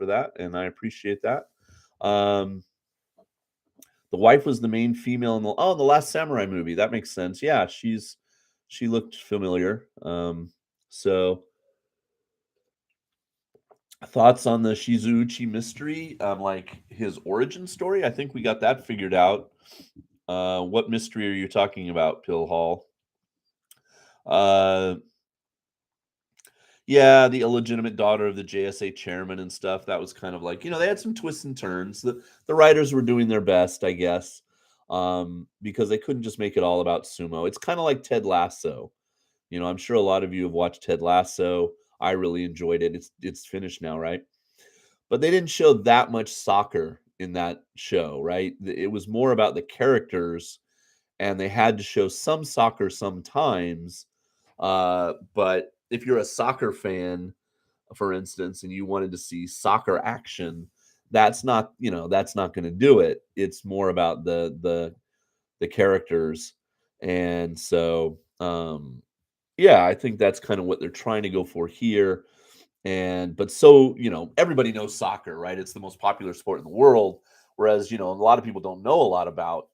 that, and I appreciate that. Um, the wife was the main female in the Last Samurai movie. That makes sense. Yeah, she looked familiar. So thoughts on the Shizuuchi mystery, like his origin story? I think we got that figured out. What mystery are you talking about, Pill Hall? Uh, yeah, the illegitimate daughter of the JSA chairman and stuff. That was kind of like, they had some twists and turns. The writers were doing their best, I guess, because they couldn't just make it all about sumo. It's kind of like Ted Lasso. I'm sure a lot of you have watched Ted Lasso. I really enjoyed it. It's finished now, right? But they didn't show that much soccer in that show, right? It was more about the characters, and they had to show some soccer sometimes. But if you're a soccer fan, for instance, and you wanted to see soccer action, that's not going to do it. It's more about the characters, and so yeah, I think that's kind of what they're trying to go for here. And but so, everybody knows soccer, right? It's the most popular sport in the world, whereas, a lot of people don't know a lot about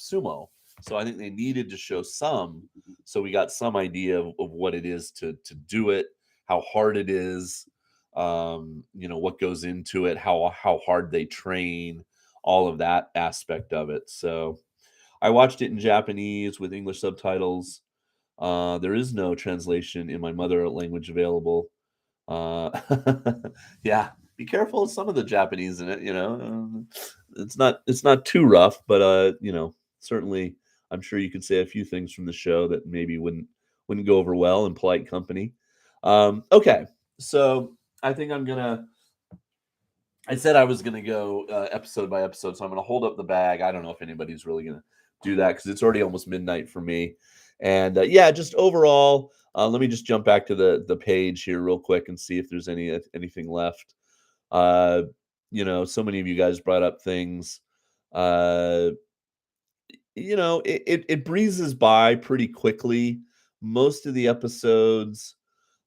sumo. So I think they needed to show some, so we got some idea of what it is to do it, how hard it is, what goes into it, how hard they train, all of that aspect of it. So I watched it in Japanese with English subtitles. There is no translation in my mother language available. Uh, yeah, be careful of some of the Japanese in it, it's not too rough, but, certainly I'm sure you could say a few things from the show that maybe wouldn't go over well in polite company. Okay, so I think I said I was gonna go, episode by episode, so I'm gonna hold up the bag. I don't know if anybody's really gonna do that because it's already almost midnight for me. And, yeah, just overall, let me just jump back to the page here real quick and see if there's anything left. Uh, so many of you guys brought up things. Uh, it breezes by pretty quickly. Most of the episodes,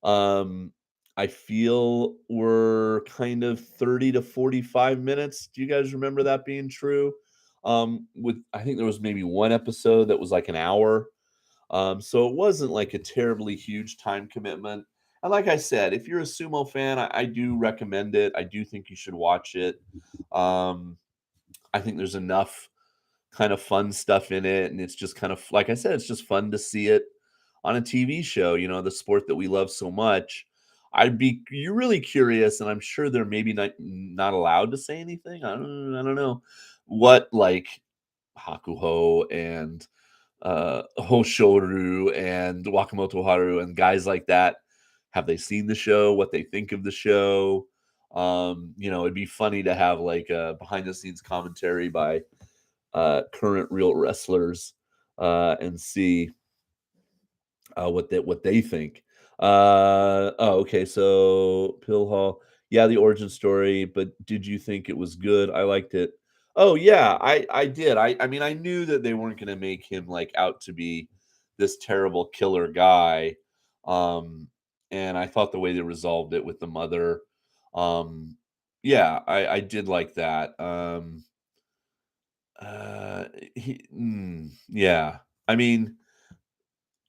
um, I feel were kind of 30 to 45 minutes. Do you guys remember that being true? With I think there was maybe one episode that was like an hour. So it wasn't like a terribly huge time commitment. And like I said, if you're a sumo fan, I do recommend it. I do think you should watch it. Um, I think there's enough kind of fun stuff in it, and it's just kind of like I said, it's just fun to see it. on a TV show, the sport that we love so much. You're really curious, and I'm sure they're maybe not allowed to say anything. I don't know what like Hakuho and Hoshoru and Wakamoto Haru and guys like that. Have they seen the show? What they think of the show? It'd be funny to have like a behind the scenes commentary by current real wrestlers and see what they think. Okay, so Pill Hall, yeah, the origin story, but did you think it was good? I liked it. Oh yeah, I did. I mean, I knew that they weren't going to make him like out to be this terrible killer guy. Um, and I thought the way they resolved it with the mother, um, yeah, I did like that. Uh, yeah, I mean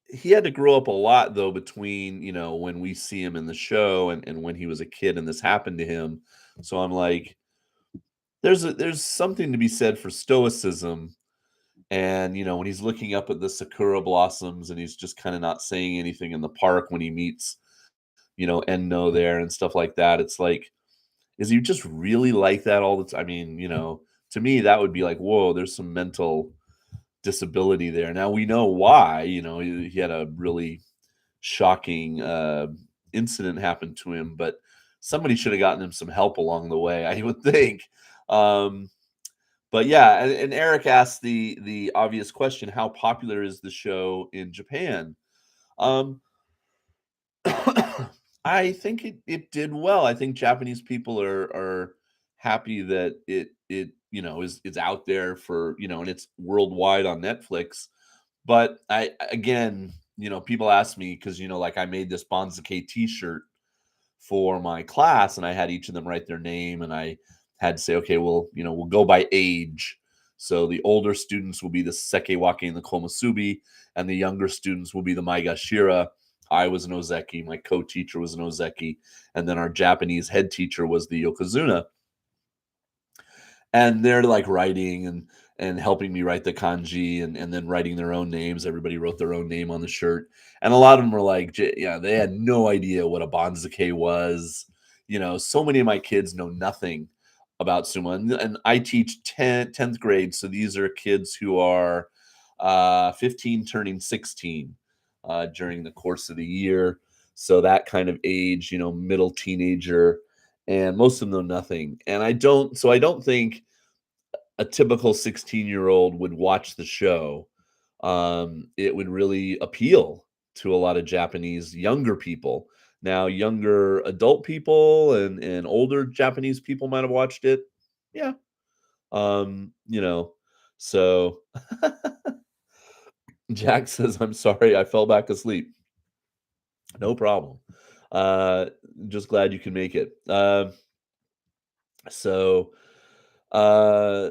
he had to grow up a lot though between, when we see him in the show and when he was a kid and this happened to him. So I'm like, there's something to be said for stoicism. And when he's looking up at the sakura blossoms and he's just kind of not saying anything in the park when he meets, Enno there and stuff like that. It's like, is he just really like that all the time? I mean, to me, that would be like, whoa, there's some mental disability there. Now we know why, he had a really shocking incident happened to him, but somebody should have gotten him some help along the way, I would think. Um, but yeah, and Eric asked the obvious question: how popular is the show in Japan? Um, I think it did well. I think Japanese people are happy that it is out there for and it's worldwide on Netflix. But I again, people ask me because like I made this Bonzuke T-shirt for my class, and I had each of them write their name, and I had to say, okay, well, we'll go by age. So the older students will be the Sekewake and the Komusubi, and the younger students will be the Maigashira. I was an Ozeki, my co-teacher was an Ozeki, and then our Japanese head teacher was the Yokozuna. And they're like writing and helping me write the kanji and then writing their own names. Everybody wrote their own name on the shirt, and a lot of them were like, yeah, they had no idea what a banzuke was. So many of my kids know nothing about sumo, and I teach 10th grade, so these are kids who are 15 turning 16 during the course of the year. So that kind of age, middle teenager, and most of them know nothing. And I don't think a typical 16-year-old would watch the show. It would really appeal to a lot of Japanese younger people. Now, younger adult people and older Japanese people might have watched it. Yeah. Um, you know, so Jack says, I'm sorry, I fell back asleep. No problem. Uh, just glad you can make it. So, uh,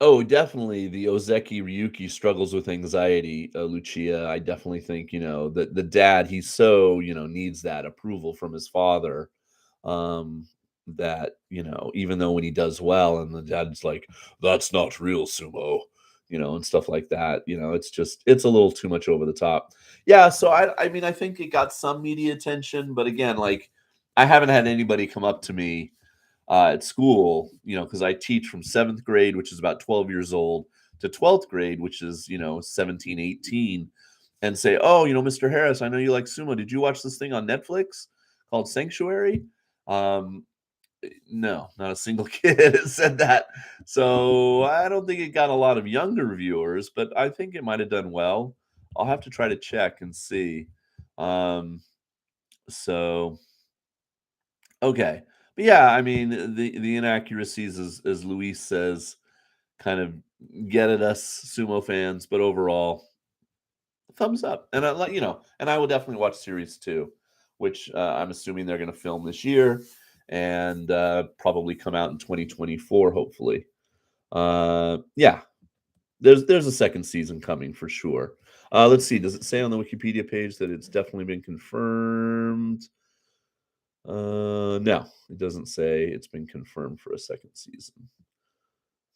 Oh, definitely. The Ozeki Ryuki struggles with anxiety, Lucia. I definitely think, that the dad, he's so, needs that approval from his father. Um, that, even though when he does well and the dad's like, that's not real sumo, and stuff like that, it's a little too much over the top. Yeah, so I mean, I think it got some media attention, but again, like I haven't had anybody come up to me at school, because I teach from 7th grade, which is about 12 years old, to 12th grade, which is, 17, 18, and say, oh, Mr. Harris, I know you like sumo. Did you watch this thing on Netflix called Sanctuary? Um, no, not a single kid has said that. So I don't think it got a lot of younger viewers, but I think it might have done well. I'll have to try to check and see. Um, so Okay. But yeah, I mean, the inaccuracies, as Luis says, kind of get at us sumo fans, but overall, thumbs up. And and I will definitely watch series 2, which I'm assuming they're going to film this year and probably come out in 2024, hopefully. Yeah, there's a second season coming for sure. Let's see. Does it say on the Wikipedia page that it's definitely been confirmed? No, it doesn't say it's been confirmed for a second season.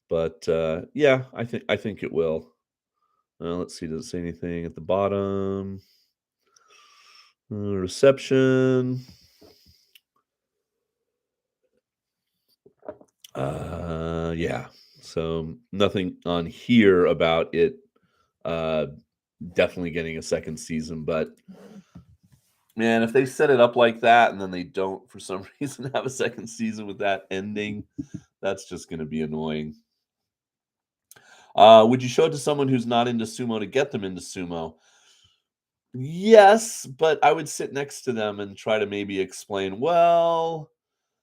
But yeah, I think it will. Let's see, does it say anything at the bottom? Reception. Yeah. So nothing on here about it uh definitely getting a second season, but man, if they set it up like that and then they don't for some reason have a second season with that ending, that's just going to be annoying. Would you show it to someone who's not into sumo to get them into sumo? Yes, but I would sit next to them and try to maybe explain, well,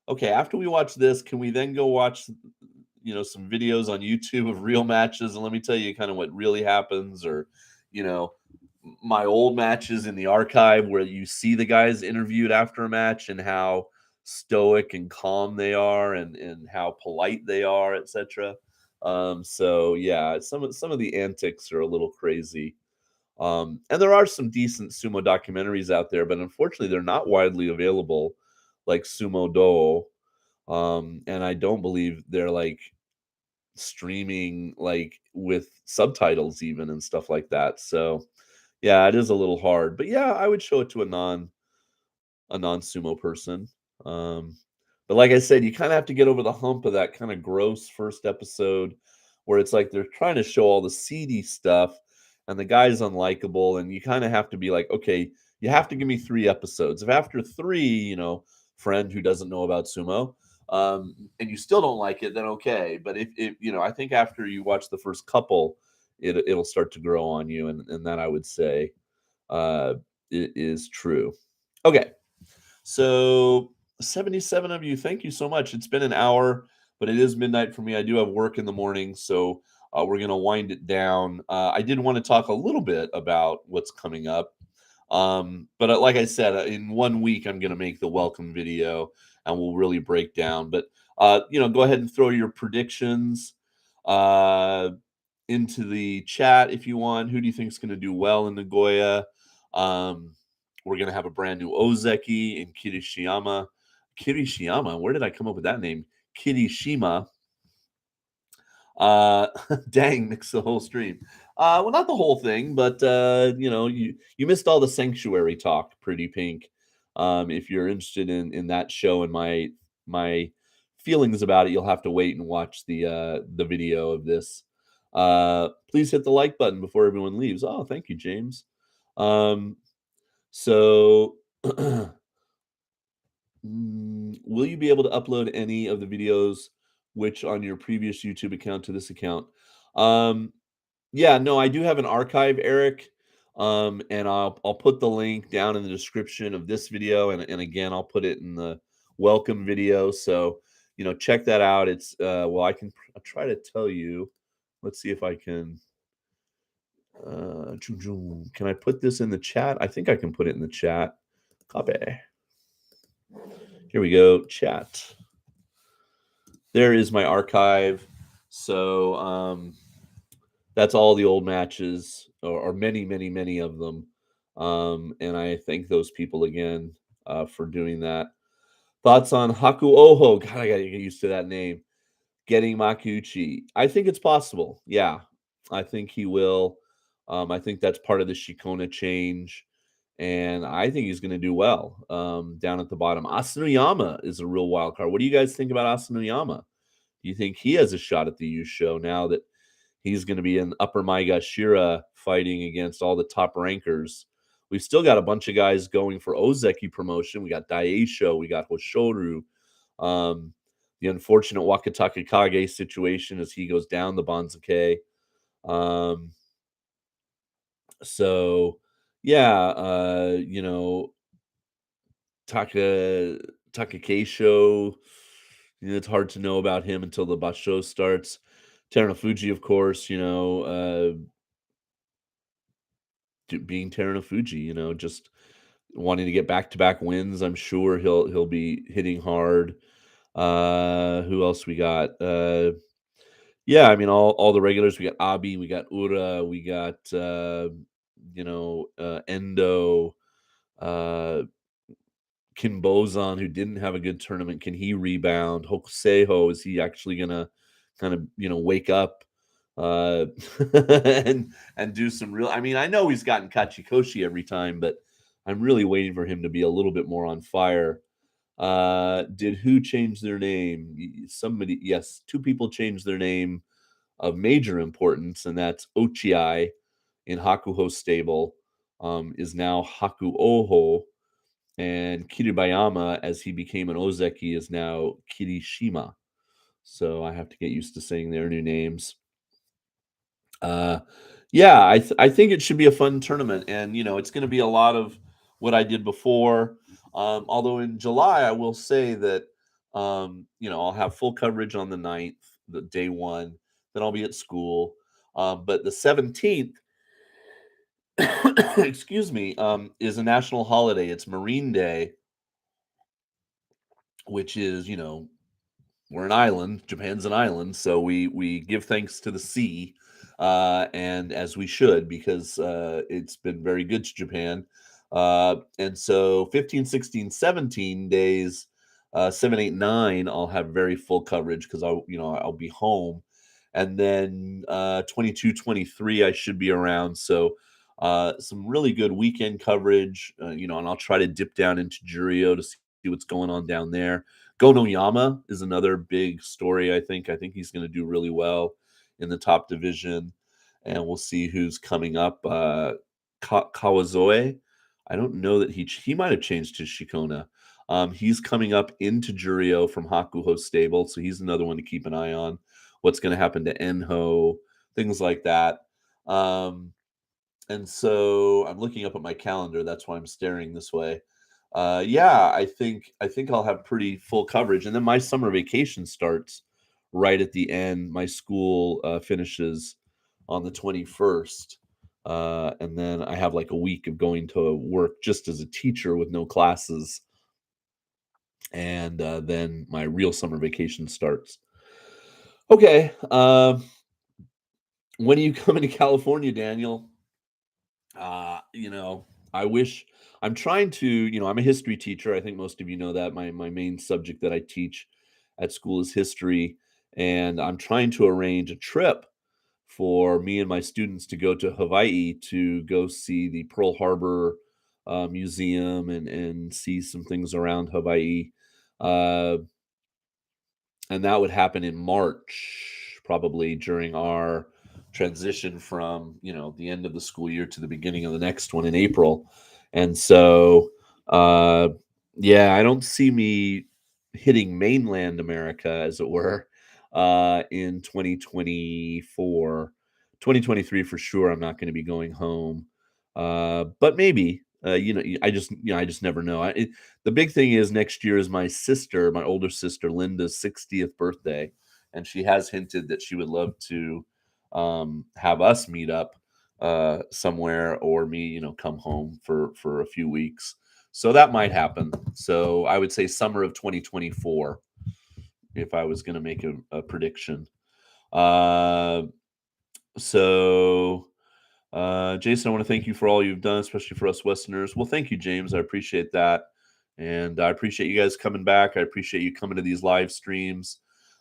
okay, after we watch this, can we then go watch, some videos on YouTube of real matches and let me tell you kind of what really happens, or, you know, my old matches in the archive where you see the guys interviewed after a match and how stoic and calm they are and how polite they are, etc. So yeah, some of the antics are a little crazy. And there are some decent sumo documentaries out there, but unfortunately, they're not widely available, like Sumo Do. And I don't believe they're like streaming like with subtitles even and stuff like that. So yeah, it is a little hard. But yeah, I would show it to a non-sumo person. Um, but like I said, you kind of have to get over the hump of that kind of gross first episode where it's like they're trying to show all the seedy stuff and the guy's unlikable, and you kind of have to be like, okay, you have to give me 3 episodes. If after three, friend who doesn't know about sumo, and you still don't like it, then okay. But if I think after you watch the first couple, it'll start to grow on you, and that I would say uh, it is true. Okay, so 77 of you, thank you so much. It's been an hour, but it is midnight for me. I do have work in the morning, so we're going to wind it down. I did want to talk a little bit about what's coming up. But like I said, in 1 week, I'm going to make the welcome video and we'll really break down. But, go ahead and throw your predictions uh, into the chat if you want. Who do you think is going to do well in Nagoya? Um, we're going to have a brand new Ozeki in Kirishiyama. Kirishiyama, where did I come up with that name? Kirishima. Uh, dang, mix the whole stream. Well, not the whole thing, but you missed all the sanctuary talk, Pretty Pink. If you're interested in that show and my feelings about it, you'll have to wait and watch the video of this. Please hit the like button before everyone leaves. Oh, thank you, James. Um, so will you be able to upload any of the videos which on your previous YouTube account to this account? Um, yeah, no, I do have an archive, Eric. And I'll put the link down in the description of this video, and again, I'll put it in the welcome video. So, check that out. It's well, I'll try to tell you. Let's see if I can. Can I put this in the chat? I think I can put it in the chat. Copy. Here we go. Chat. There is my archive. So that's all the old matches, or many, many, many of them. And I thank those people again for doing that. Thoughts on Haku Oho? God, I gotta get used to that name. Getting Makuuchi. I think it's possible. Yeah, I think he will. I think that's part of the Shikona change. And I think he's going to do well down at the bottom. Asanuyama is a real wild card. What do you guys think about Asanuyama? Do you think he has a shot at the U show now that he's going to be in Upper Maegashira fighting against all the top rankers? We've still got a bunch of guys going for Ozeki promotion. We got Daisho, we got Hoshoru. Um, the unfortunate Wakataka Kage situation as he goes down the Banzuke. Um, so, yeah, Taka Takakeisho. It's hard to know about him until the Basho starts. Terunofuji, of course, being Terunofuji, just wanting to get back-to-back wins. I'm sure he'll be hitting hard. Who else we got? Yeah, I mean all the regulars. We got Abi, we got Ura, we got Endo, uh Kinbozan, who didn't have a good tournament. Can he rebound? Hokuseiho, is he actually gonna kind of wake up? uh, and do some real. I mean, I know he's gotten Kachikoshi every time, but I'm really waiting for him to be a little bit more on fire. Did who change their name? Somebody, yes, two people changed their name of major importance, and that's Ochiai in Hakuho stable, is now Hakuoho, and Kiribayama, as he became an Ozeki, is now Kirishima. So I have to get used to saying their new names. Uh, yeah, I think it should be a fun tournament, and it's going to be a lot of what I did before. Although in July, I will say that I'll have full coverage on the 9th, the day one. Then I'll be at school. But the 17th, excuse me, is a national holiday. It's Marine Day, which is we're an island. Japan's an island, so we give thanks to the sea, and as we should, because it's been very good to Japan. And so 15, 16, 17 days, 7, 8, 9, I'll have very full coverage because I'll be home, and then 22, 23, I should be around. So some really good weekend coverage, and I'll try to dip down into Jurio to see what's going on down there. Gonoyama is another big story, I think. I think he's gonna do really well in the top division, and we'll see who's coming up. Kawazoe, I don't know that he might have changed his Shikona. He's coming up into Jurio from Hakuho stable, so he's another one to keep an eye on. What's gonna happen to Enho, things like that. Um, and so I'm looking up at my calendar, that's why I'm staring this way. Yeah, I think I'll have pretty full coverage, and then my summer vacation starts right at the end. My school finishes on the 21st, and then I have like a week of going to work just as a teacher with no classes, and then my real summer vacation starts. Okay, when are you coming to California, Daniel? You know, I wish I'm trying to, I'm a history teacher. I think most of you know that. My main subject that I teach at school is history, and I'm trying to arrange a trip for me and my students to go to Hawaii to go see the Pearl Harbor Museum and see some things around Hawaii. Uh, and that would happen in March, probably during our transition from, the end of the school year to the beginning of the next one in April. And so, yeah, I don't see me hitting mainland America, as it were, in 2024. 2023 for sure. I'm not going to be going home, but maybe. I just never know. The big thing is next year is my older sister Linda's 60th birthday, and she has hinted that she would love to have us meet up somewhere, or me, come home for a few weeks. So that might happen. So I would say summer of 2024 if I was going to make a prediction. Uh, so Jason, I want to thank you for all you've done, especially for us Westerners. Well, thank you, James. I appreciate that. And I appreciate you guys coming back. I appreciate you coming to these live streams,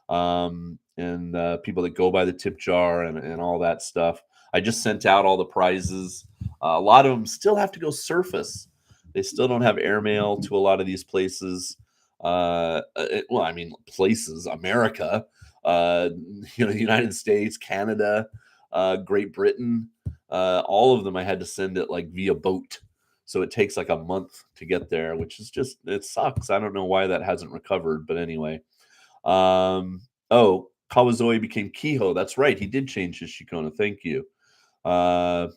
and people that go by the tip jar and all that stuff. I just sent out all the prizes. A lot of them still have to go surface. They still don't have airmail to a lot of these places. Well, I mean, places, America, the United States, Canada, Great Britain, all of them I had to send it like via boat. So it takes like a month to get there, which is just, it sucks. I don't know why that hasn't recovered, but anyway. Oh, Kawazoe became Kiho. That's right. He did change his Shikona. Thank you. Uh,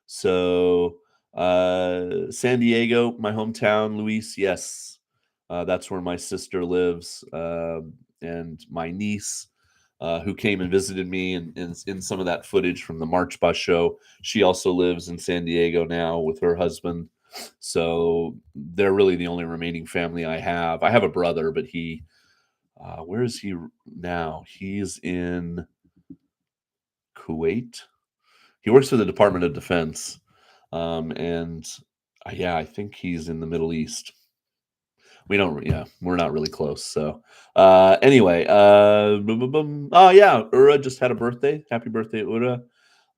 so San Diego, my hometown, Luis. Yes, that's where my sister lives, and my niece, who came and visited me in some of that footage from the March Bus show. She also lives in San Diego now with her husband. So they're really the only remaining family I have. I have a brother, but where is he now? He's in Kuwait. He works for the Department of Defense. And yeah, I think he's in the Middle East. We don't, yeah, we're not really close. So, anyway, boom, boom, boom. Oh yeah, Ura just had a birthday. Happy birthday, Ura.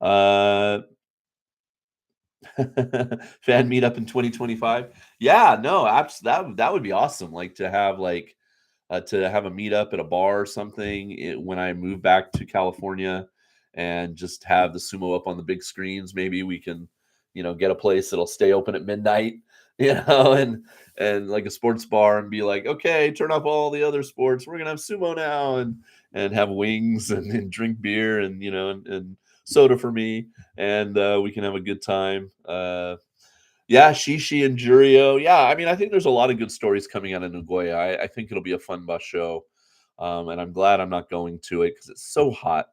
Uh, fan meetup in 2025. Yeah, no, that would be awesome. Like to have a meetup at a bar or something when I move back to California and just have the sumo up on the big screens. Maybe we can, get a place that'll stay open at midnight, and like a sports bar and be like, okay, turn off all the other sports. We're gonna have sumo now and have wings and drink beer and and soda for me and we can have a good time. Yeah, Shishi and Jurio. Yeah, I mean, I think there's a lot of good stories coming out of Nagoya. I think it'll be a fun bus show, and I'm glad I'm not going to it because it's so hot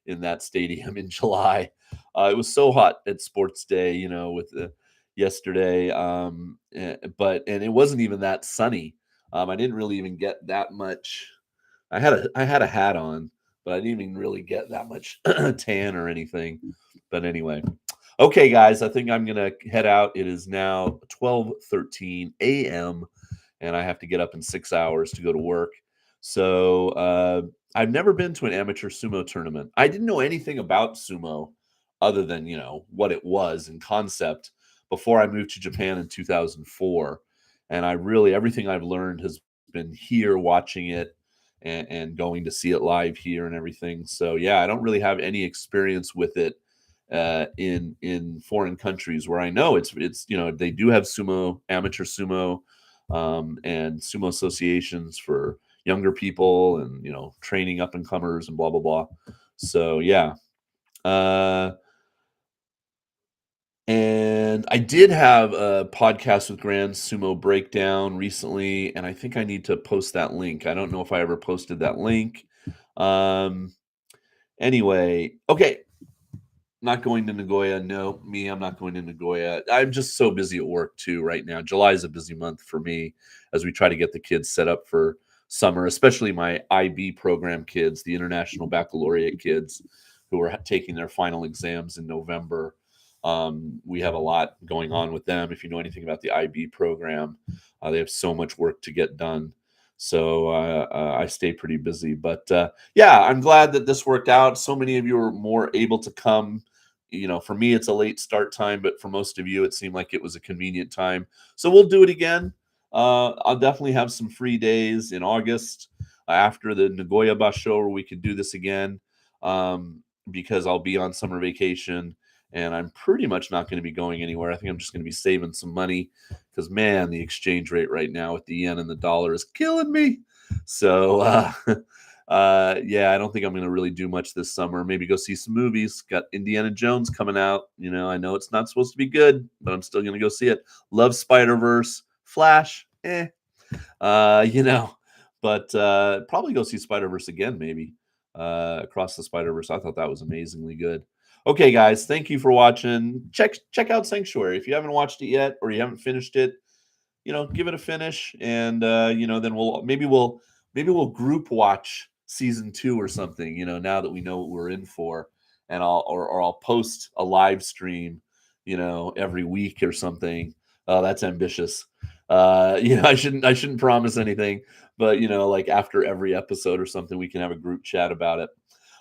in that stadium in July. It was so hot at Sports Day, with the yesterday, and it wasn't even that sunny. I didn't really even get that much. I had a hat on, but I didn't even really get that much tan or anything. But anyway, okay, guys, I think I'm gonna head out. It is now 12:13 a.m. and I have to get up in 6 hours to go to work. So I've never been to an amateur sumo tournament. I didn't know anything about sumo other than what it was in concept before I moved to Japan in 2004. And I really everything I've learned has been here watching it and going to see it live here and everything. So yeah, I don't really have any experience with it in foreign countries where I know it's they do have sumo amateur sumo and sumo associations for younger people and training up and comers and blah blah blah. So yeah, uh, and I did have a podcast with Grand Sumo Breakdown recently, and I think I need to post that link. I don't know if I ever posted that link. Um, anyway, okay, not going to Nagoya. No, I'm not going to Nagoya. I'm just so busy at work too right now. July is a busy month for me as we try to get the kids set up for summer, especially my IB program kids, the International Baccalaureate kids who are taking their final exams in November. We have a lot going on with them. If you know anything about the IB program, they have so much work to get done. So I stay pretty busy. But yeah, I'm glad that this worked out. So many of you are more able to come. For me, it's a late start time, but for most of you, it seemed like it was a convenient time. So we'll do it again. I'll definitely have some free days in August after the Nagoya bus show where we could do this again because I'll be on summer vacation and I'm pretty much not going to be going anywhere. I think I'm just going to be saving some money because, man, the exchange rate right now with the yen and the dollar is killing me. So, yeah, I don't think I'm going to really do much this summer. Maybe go see some movies. Got Indiana Jones coming out. I know it's not supposed to be good, but I'm still going to go see it. Love Spider-Verse. Flash, uh, you know, but probably go see Spider-Verse again, maybe. Across the Spider-Verse. I thought that was amazingly good. Okay, guys, thank you for watching. Check out Sanctuary if you haven't watched it yet or you haven't finished it. Give it a finish, and then we'll group watch season 2 or something. Now that we know what we're in for, and I'll post a live stream, every week or something. Oh, that's ambitious. I shouldn't promise anything, but like after every episode or something, we can have a group chat about it.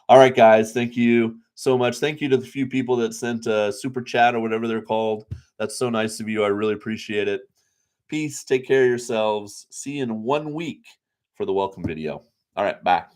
All right, guys, thank you so much. Thank you to the few people that sent a super chat or whatever they're called. That's so nice of you. I really appreciate it. Peace. Take care of yourselves. See you in 1 week for the welcome video. All right. Bye.